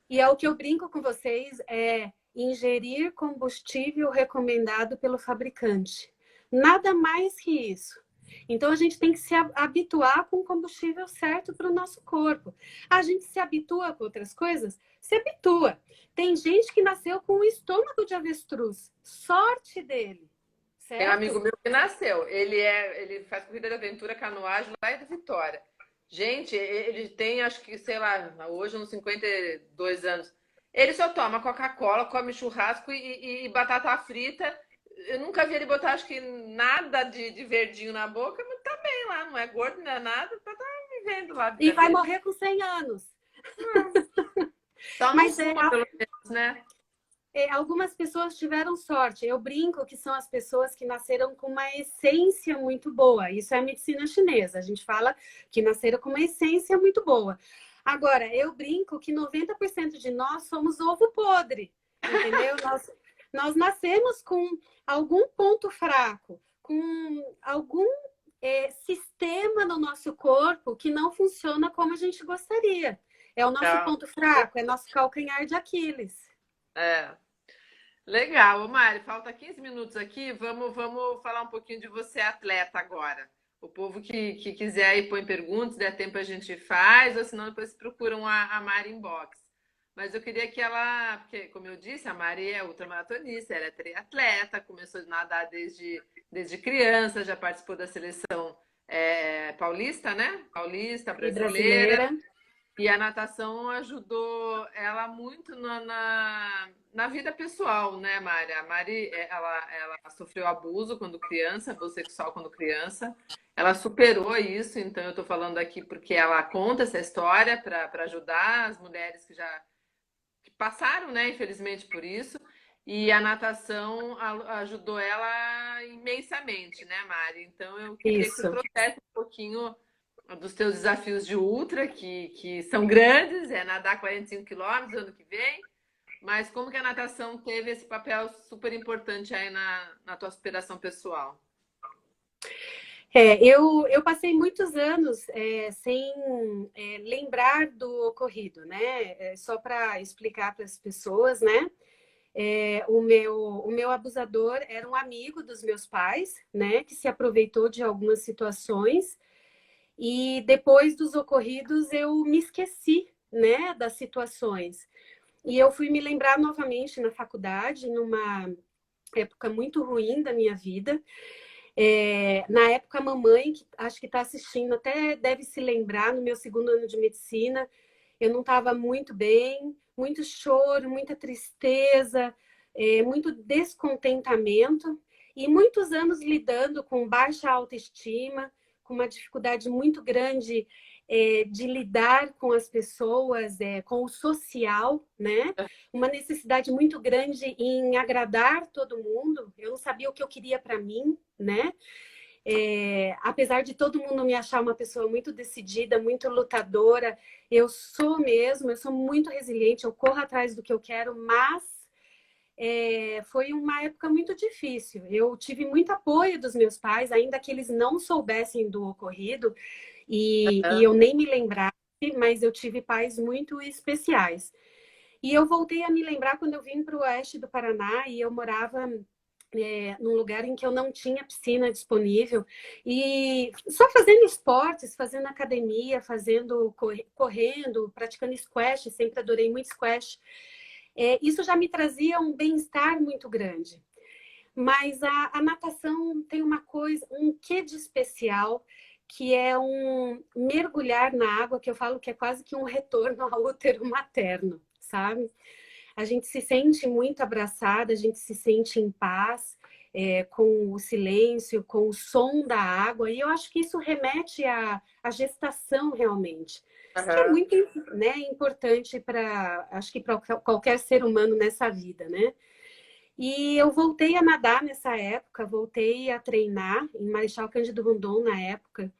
E é o que eu brinco com vocês, é ingerir combustível recomendado pelo fabricante. Nada mais que isso. Então, a gente tem que se habituar com o combustível certo para o nosso corpo. A gente se habitua com outras coisas? Se habitua. Tem gente que nasceu com o estômago de avestruz. Sorte dele, Tem um amigo certo? meu que nasceu. Ele faz corrida de aventura, canoagem lá de Vitória. Gente, ele tem, acho que, sei lá, hoje uns 52 anos. Ele só toma Coca-Cola, come churrasco e batata frita. Eu nunca vi ele botar, acho que nada de verdinho na boca, mas tá bem lá, não é gordo, não é nada, tá vivendo lá a E vida vai dele. morrer com 100 anos. Só não Mas fuma, pelo menos, né? algumas pessoas tiveram sorte. Eu brinco que são as pessoas que nasceram com uma essência muito boa. Isso é a medicina chinesa. A gente fala que nasceram com uma essência muito boa. Agora, eu brinco que 90% de nós somos ovo podre, entendeu? Nós nascemos com algum ponto fraco, com algum sistema no nosso corpo que não funciona como a gente gostaria. É o nosso Então, ponto fraco, é nosso calcanhar de Aquiles. é. Legal, ô Mari, falta 15 minutos aqui. Vamos falar um pouquinho de você, atleta, agora. O povo que quiser aí põe perguntas, der tempo a gente faz, ou senão depois procuram a Mari inbox. Mas eu queria que ela, porque, como eu disse, a Mari é ultramaratonista, ela é triatleta, começou a nadar desde criança, já participou da seleção paulista, né? Paulista, E brasileira. brasileira. E a natação ajudou ela muito na vida pessoal, né, Mari? A Mari, ela sofreu abuso quando criança, abuso sexual quando criança. Ela superou isso, então eu estou falando aqui porque ela conta essa história para ajudar as mulheres que passaram, né, infelizmente, por isso. E a natação ajudou ela imensamente, né, Mari? Então eu queria que você Isso. trouxesse um pouquinho dos teus desafios de ultra, que são grandes, é nadar 45 quilômetros ano que vem, mas como que a natação teve esse papel super importante aí na tua superação pessoal? Eu passei muitos anos sem lembrar do ocorrido, né? Só para explicar para as pessoas, né? O meu abusador era um amigo dos meus pais, né? Que se aproveitou de algumas situações e depois dos ocorridos eu me esqueci, né? Das situações. E eu fui me lembrar novamente na faculdade, numa época muito ruim da minha vida. Na época, a mamãe, que acho que está assistindo, até deve se lembrar, no meu segundo ano de medicina, eu não estava muito bem, muito choro, muita tristeza, muito descontentamento, e muitos anos lidando com baixa autoestima, com uma dificuldade muito grande de lidar com as pessoas, com o social, né? Uma necessidade muito grande em agradar todo mundo. Eu não sabia o que eu queria para mim, né? Apesar de todo mundo me achar uma pessoa muito decidida, muito lutadora, eu sou mesmo, eu sou muito resiliente, eu corro atrás do que eu quero, mas foi uma época muito difícil. Eu tive muito apoio dos meus pais, ainda que eles não soubessem do ocorrido, e eu nem me lembrasse, mas eu tive pais muito especiais. E eu voltei a me lembrar quando eu vim para o oeste do Paraná e eu morava num lugar em que eu não tinha piscina disponível e só fazendo esportes, fazendo academia, correndo, praticando squash, sempre adorei muito squash. Isso já me trazia um bem-estar muito grande. Mas a natação tem uma coisa, um quê de especial, que é um mergulhar na água, que eu falo que é quase que um retorno ao útero materno, sabe? A gente se sente muito abraçada, a gente se sente em paz, com o silêncio, com o som da água, e eu acho que isso remete à gestação realmente, que é Uhum. muito, né, importante para, acho que para qualquer ser humano nessa vida, né? E eu voltei a nadar nessa época, voltei a treinar em Marechal Cândido Rondon na época.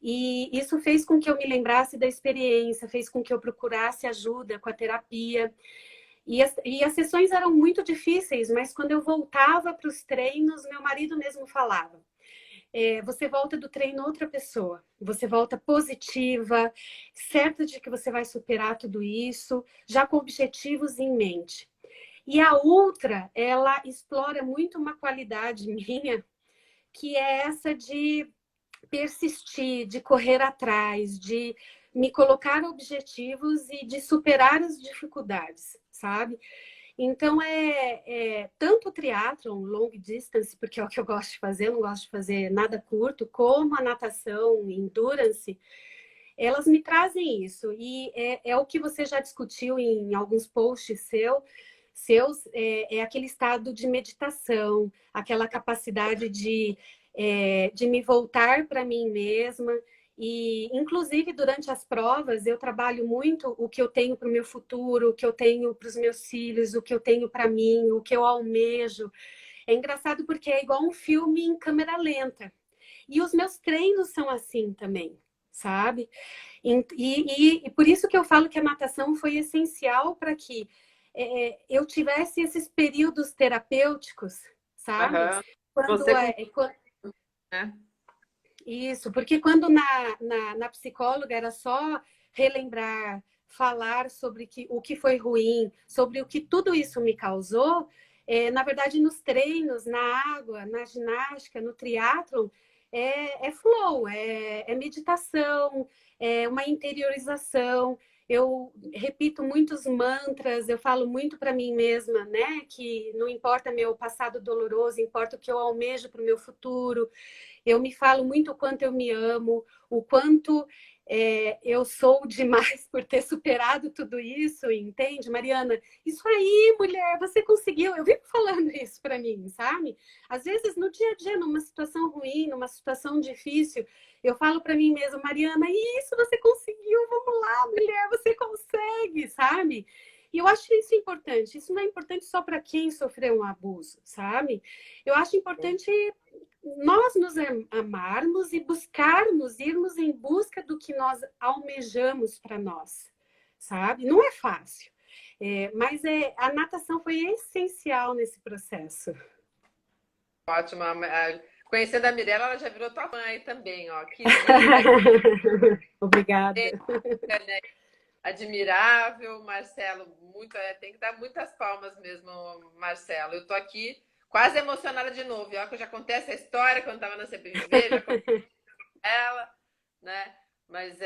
E isso fez com que eu me lembrasse da experiência, fez com que eu procurasse ajuda com a terapia. E as sessões eram muito difíceis, mas quando eu voltava para os treinos, meu marido mesmo falava: você volta do treino outra pessoa, você volta positiva, certa de que você vai superar tudo isso, já com objetivos em mente. E a Ultra, ela explora muito uma qualidade minha, que é essa de persistir, de correr atrás, de me colocar objetivos e de superar as dificuldades, sabe? Então, tanto o triatlon, long distance, porque é o que eu gosto de fazer, eu não gosto de fazer nada curto, como a natação, endurance, elas me trazem isso. E é o que você já discutiu em alguns posts seus, é aquele estado de meditação, aquela capacidade de me voltar para mim mesma. E, inclusive, durante as provas, eu trabalho muito o que eu tenho para o meu futuro, o que eu tenho para os meus filhos, o que eu tenho para mim, o que eu almejo. É engraçado porque é igual um filme em câmera lenta. E os meus treinos são assim também, sabe? E por isso que eu falo que a natação foi essencial para que eu tivesse esses períodos terapêuticos, sabe? Aham. Quando, Você com... é, quando né? Isso, porque quando na psicóloga era só relembrar, falar sobre o que foi ruim, sobre o que tudo isso me causou, na verdade, nos treinos, na água, na ginástica, no triatlon, é flow, é meditação, é uma interiorização. Eu repito muitos mantras, eu falo muito para mim mesma, né? Que não importa meu passado doloroso, importa o que eu almejo para o meu futuro. Eu me falo muito o quanto eu me amo, o quanto eu sou demais por ter superado tudo isso, entende, Mariana? Isso aí, mulher, você conseguiu. Eu vivo falando isso para mim, sabe? Às vezes, no dia a dia, numa situação ruim, numa situação difícil, eu falo para mim mesma, Mariana, isso você conseguiu, vamos lá, mulher, você consegue, sabe? E eu acho isso importante. Isso não é importante só para quem sofreu um abuso, sabe? Eu acho importante nós nos amarmos e buscarmos, irmos em busca do que nós almejamos para nós, sabe? Não é fácil, mas a natação foi essencial nesse processo. Ótimo. Conhecendo a Mirella, ela já virou tua mãe também, ó. Que linda, Obrigada. né? Admirável, Marcelo. Tem que dar muitas palmas mesmo, Marcelo. Eu tô aqui quase emocionada de novo. E olha que eu já contei essa história quando estava na CPV, já contei ela, né? Mas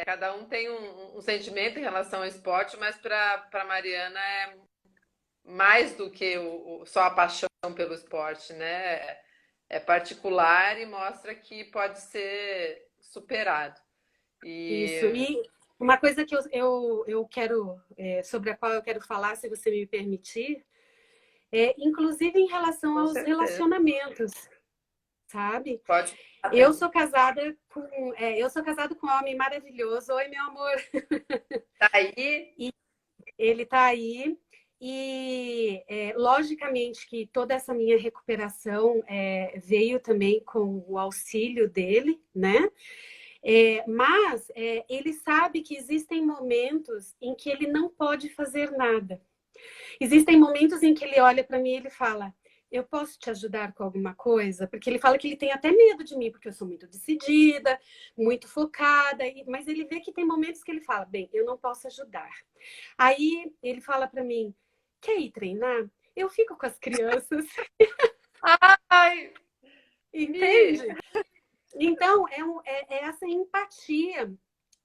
cada um tem um sentimento em relação ao esporte, mas para Mariana é mais do que só a paixão pelo esporte, né? É particular e mostra que pode ser superado. Isso. E E uma coisa que eu quero, sobre a qual eu quero falar, se você me permitir, inclusive em relação com aos certeza relacionamentos, sabe? pode Eu até. sou casada com um homem maravilhoso. Oi, meu amor. Tá aí, E ele está aí. E logicamente que toda essa minha recuperação veio também com o auxílio dele, né? Mas ele sabe que existem momentos em que ele não pode fazer nada. Existem momentos em que ele olha para mim e ele fala: eu posso te ajudar com alguma coisa? Porque ele fala que ele tem até medo de mim, porque eu sou muito decidida, muito focada, mas ele vê que tem momentos que ele fala: bem, eu não posso ajudar. Aí ele fala para mim: quer ir treinar? Eu fico com as crianças, ai, Mi, entende? Então, é essa empatia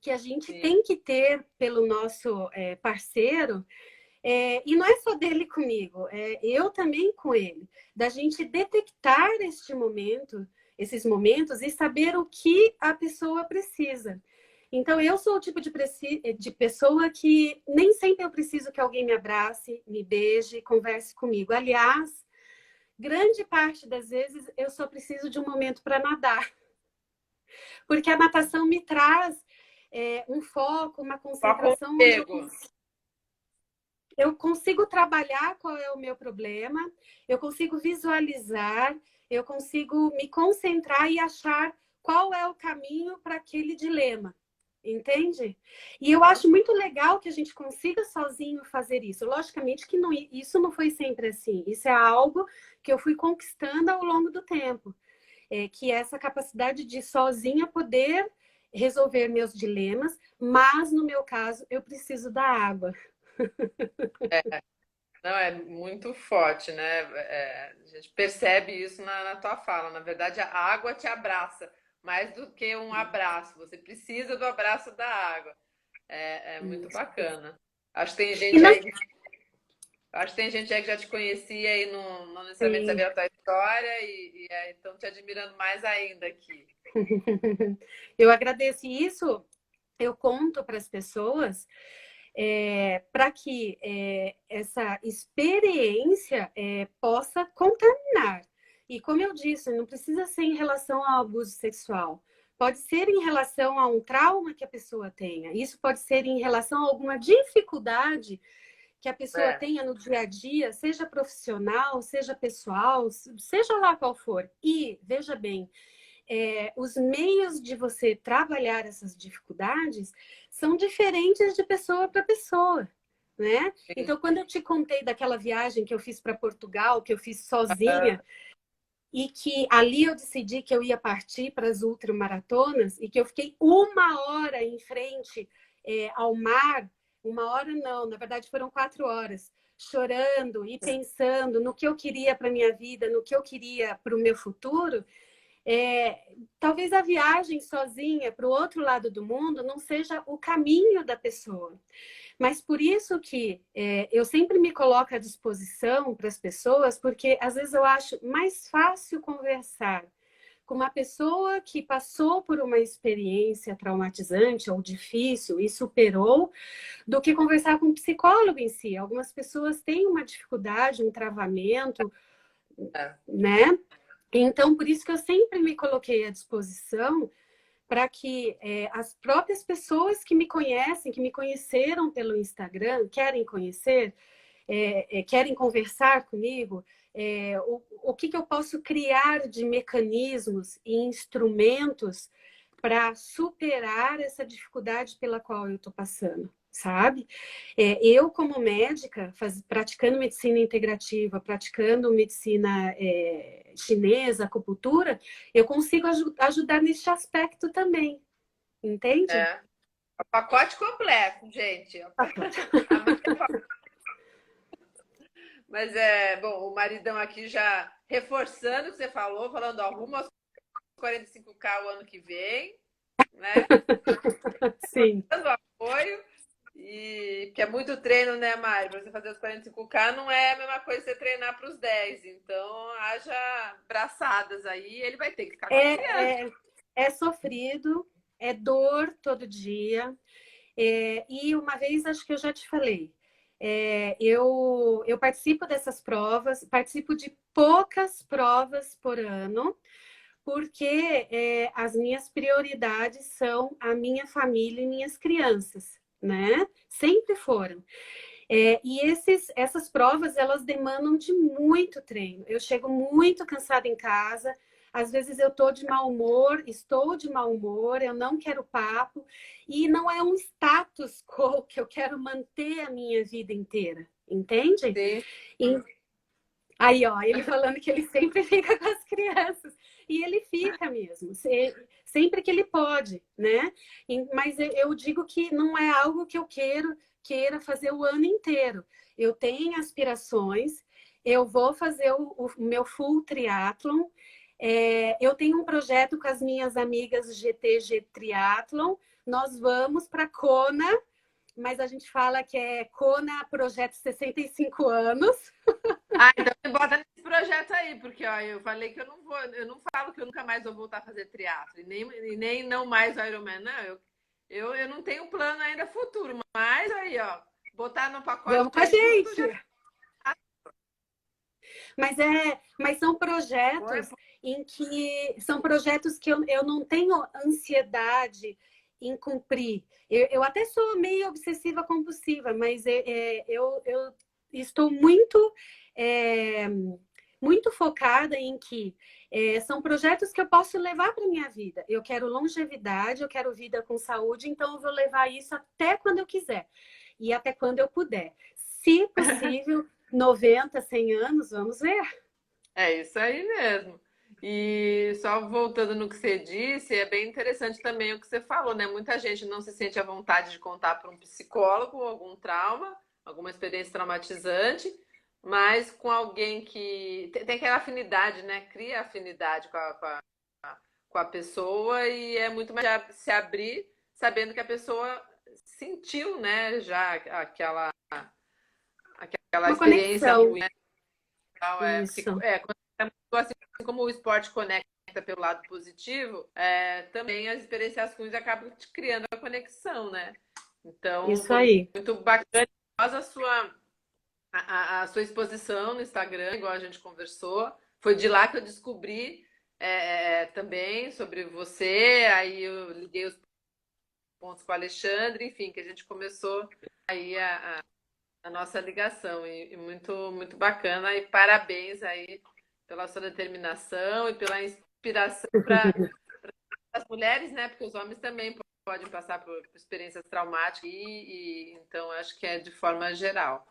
que a gente sim, tem que ter pelo nosso parceiro. E não é só dele comigo, eu também com ele, da gente detectar esses momentos e saber o que a pessoa precisa. Então, eu sou o tipo de pessoa que nem sempre eu preciso que alguém me abrace, me beije, converse comigo. Aliás, grande parte das vezes eu só preciso de um momento para nadar, porque a natação me traz um foco, uma o concentração onde aconchego. eu consigo trabalhar qual é o meu problema, eu consigo visualizar, eu consigo me concentrar e achar qual é o caminho para aquele dilema, entende? E eu acho muito legal que a gente consiga sozinho fazer isso. Logicamente que não, isso não foi sempre assim, isso é algo que eu fui conquistando ao longo do tempo, que é essa capacidade de sozinha poder resolver meus dilemas, mas no meu caso eu preciso da água. Não, é muito forte, né? A gente percebe isso na tua fala. Na verdade, a água te abraça. mais do que um abraço. Você precisa do abraço da água. É muito Isso. bacana. Acho que tem E gente não aí, acho que tem gente aí que já te conhecia e não necessariamente tem. sabia a tua história e estão te admirando mais ainda aqui. Eu agradeço. E isso eu conto para as pessoas para que essa experiência possa contaminar. E como eu disse, não precisa ser em relação ao abuso sexual. Pode ser em relação a um trauma que a pessoa tenha. Isso pode ser em relação a alguma dificuldade que a pessoa É, tenha no dia a dia, seja profissional, seja pessoal, seja lá qual for. E, veja bem, os meios de você trabalhar essas dificuldades são diferentes de pessoa para pessoa, né? sim. Então, quando eu te contei daquela viagem que eu fiz para Portugal, que eu fiz sozinha, e que ali eu decidi que eu ia partir para as ultramaratonas, e que eu fiquei 1 hora em frente ao mar, 1 hora não, na verdade foram 4 horas, chorando e pensando no que eu queria para minha vida, no que eu queria para o meu futuro, talvez a viagem sozinha para o outro lado do mundo não seja o caminho da pessoa. Mas por isso que eu sempre me coloco à disposição para as pessoas, porque às vezes eu acho mais fácil conversar com uma pessoa que passou por uma experiência traumatizante ou difícil e superou, do que conversar com um psicólogo em si. Algumas pessoas têm uma dificuldade, um travamento, É. né? Então, por isso que eu sempre me coloquei à disposição para que as próprias pessoas que me conhecem, que me conheceram pelo Instagram, querem conhecer, querem conversar comigo, o que eu posso criar de mecanismos e instrumentos para superar essa dificuldade pela qual eu estou passando, sabe? Eu, como médica, praticando medicina integrativa, praticando medicina chinesa, acupuntura, eu consigo ajudar neste aspecto também, entende? É. O pacote completo, gente. Mas bom, o maridão aqui já reforçando o que você falou, falando, ó, rumo aos 45K o ano que vem, né? Sim. Dando apoio. E que é muito treino, né, Mari? Para você fazer os 45K não é a mesma coisa que você treinar para os 10. Então, haja braçadas aí, ele vai ter que ficar com as crianças. É sofrido, é dor todo dia. E uma vez, acho que eu já te falei, eu participo dessas provas, participo de poucas provas por ano, porque as minhas prioridades são a minha família e minhas crianças, né? Sempre foram. E essas provas, elas demandam de muito treino. Eu chego muito cansada em casa, às vezes eu estou de mau humor, eu não quero papo, e não é um status quo que eu quero manter a minha vida inteira, entende? Sim. E aí, ó, ele falando que ele sempre fica com as crianças. E ele fica mesmo, sempre que ele pode, né? Mas eu digo que não é algo que eu queira fazer o ano inteiro. Eu tenho aspirações, eu vou fazer o meu full triatlon. Eu tenho um projeto com as minhas amigas GTG Triathlon. Nós vamos para Kona, mas a gente fala que é Kona Projeto 65 anos. Ah, então me bota nesse projeto aí, porque ó, eu falei que eu não falo que eu nunca mais vou voltar a fazer triatlo, e nem não mais Ironman, não. Eu não tenho plano ainda futuro, mas aí, ó, botar no pacote Vamos com a junto gente! já Mas são foi. projetos em que são projetos que eu não tenho ansiedade em cumprir. Eu até sou meio obsessiva compulsiva, mas eu estou é, muito focada em que são projetos que eu posso levar para minha vida. Eu quero longevidade, eu quero vida com saúde, então eu vou levar isso até quando eu quiser e até quando eu puder. Se possível, 90, 100 anos, vamos ver. É isso aí mesmo. E só voltando no que você disse, é bem interessante também o que você falou, né? Muita gente não se sente à vontade de contar para um psicólogo algum trauma, alguma experiência traumatizante, mas com alguém que tem aquela afinidade, né? Cria afinidade com a pessoa e é muito mais se abrir sabendo que a pessoa sentiu, né, já aquela Uma experiência conexão. ruim, né? Porque Isso. assim como o esporte conecta pelo lado positivo, também as experiências ruins acabam te criando a conexão, né? Então, Isso foi aí. muito bacana a sua exposição no Instagram, igual a gente conversou. Foi de lá que eu descobri também sobre você. Aí eu liguei os pontos com o Alexandre, enfim, que a gente começou aí a nossa ligação. E muito, muito bacana. E parabéns aí pela sua determinação e pela inspiração para as mulheres, né? Porque os homens também podem passar por experiências traumáticas então acho que é de forma geral.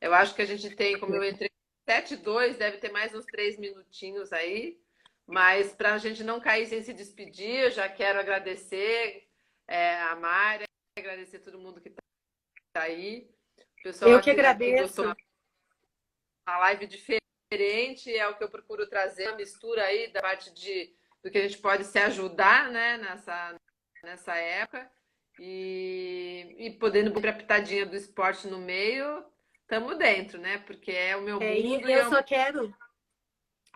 Eu acho que a gente tem, como eu entrei 7:02, deve ter mais uns 3 minutinhos aí. Mas para a gente não cair sem se despedir, eu já quero agradecer a Mari, agradecer todo mundo que está aí. O pessoal Eu que aqui gostou agradeço. da live diferente, é o que eu procuro trazer, a mistura aí da parte do que a gente pode se ajudar, né, nessa época. E podendo pôr a pitadinha do esporte no meio, estamos dentro, né? Porque é o meu mundo E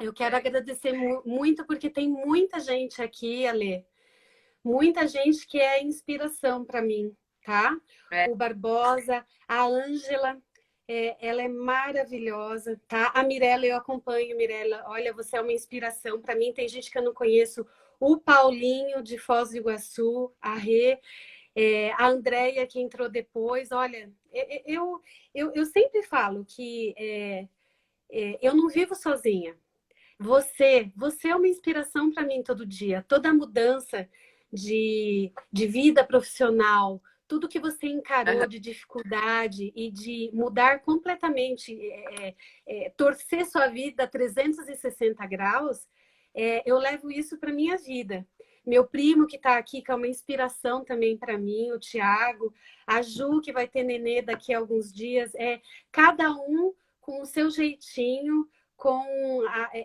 eu quero agradecer muito, porque tem muita gente aqui, Ale, muita gente que é inspiração para mim, tá? é, O Barbosa, a Ângela, ela é maravilhosa, tá? A Mirella, eu acompanho, Mirella, olha, você é uma inspiração para mim. Tem gente que eu não conheço, o Paulinho de Foz do Iguaçu, a Rê, a Andréia que entrou depois. Olha, eu sempre falo que eu não vivo sozinha. Você é uma inspiração para mim todo dia. Toda a mudança de vida profissional, tudo que você encarou de dificuldade e de mudar completamente, torcer sua vida 360 graus, eu levo isso para minha vida. Meu primo que está aqui, que é uma inspiração também para mim, o Tiago, a Ju, que vai ter nenê daqui a alguns dias, cada um com o seu jeitinho,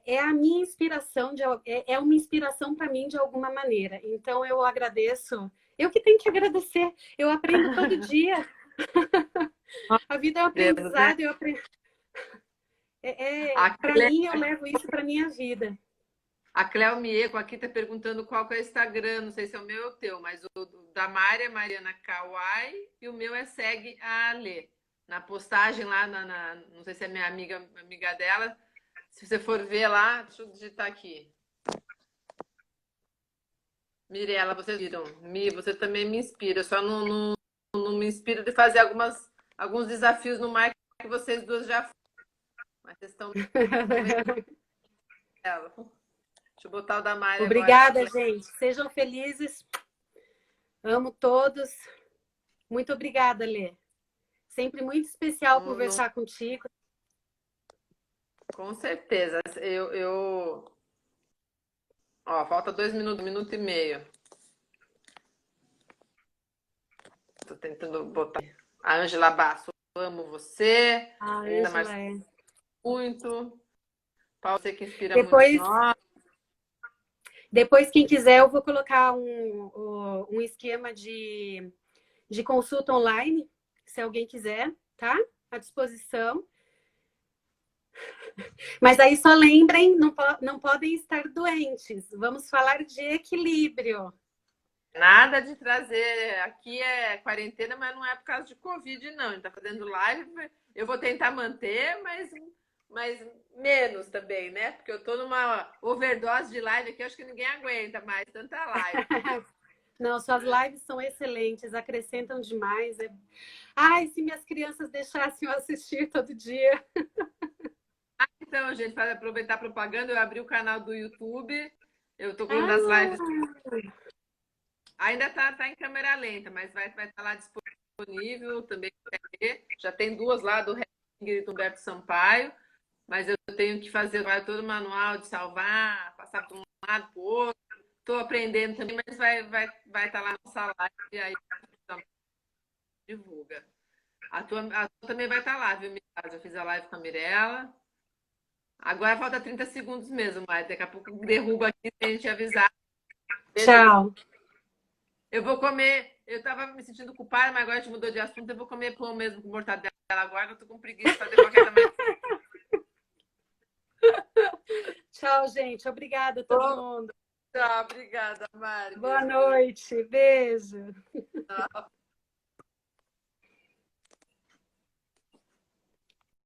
é a minha inspiração, é uma inspiração para mim de alguma maneira. Então eu agradeço, eu que tenho que agradecer, eu aprendo todo dia. A vida é um Deus, né? aprendizado, eu aprendo. A Para mim, eu levo isso para minha vida. A Cléo Mieco aqui está perguntando qual que é o Instagram, não sei se é o meu ou o teu, mas o da Mari é Mariana Kawai e o meu é Segue a Ale. Na postagem lá, não sei se é minha amiga dela, se você for ver lá, deixa eu digitar aqui. Mirela, vocês viram? Você também me inspira, eu só não me inspiro de fazer alguns desafios no mar que vocês duas já foram. Mas vocês estão ela. Deixa eu botar o da Mari agora. Obrigada, gente. Sejam felizes. Amo todos. Muito obrigada, Lê. Sempre muito especial conversar contigo. Com certeza. Ó, falta 2 minutos, 1 minuto e meio. Tô tentando botar. A Ângela Basso, amo você. A Ainda mais Ângela é. muito. Paulo, você que inspira muito Depois, nós. depois, quem quiser, eu vou colocar um esquema de consulta online, se alguém quiser, tá? À disposição. Mas aí só lembrem, não podem estar doentes. Vamos falar de equilíbrio. Nada de trazer. Aqui é quarentena, mas não é por causa de Covid, não. A gente tá fazendo live. Eu vou tentar manter, mas menos também, né? Porque eu tô numa overdose de live aqui, acho que ninguém aguenta mais tanta live. Não, suas lives são excelentes, acrescentam demais. Ai, se minhas crianças deixassem eu assistir todo dia. Então, gente, para aproveitar a propaganda, eu abri o canal do YouTube. Eu tô com uma das lives. Ah, Ainda tá em câmera lenta, mas vai estar lá disponível também. Já tem duas lá do Ingrid do Humberto Sampaio, mas eu tenho que fazer todo o manual de salvar, passar para um lado para o outro. Estou aprendendo também, mas vai estar lá na nossa live e aí divulga. A tua também vai estar lá, viu, Mirella? Já fiz a live com a Mirella. Agora falta 30 segundos mesmo, mas daqui a pouco derruba aqui sem a gente avisar. Tchau. Eu vou comer. Eu estava me sentindo culpada, mas agora a gente mudou de assunto. Eu vou comer pão mesmo com mortadela agora. Eu tô com preguiça de fazer qualquer da manhã. Tchau, gente. Obrigada a todo mundo. Tchau, obrigada, Mari. Boa noite. Beijo. Tchau.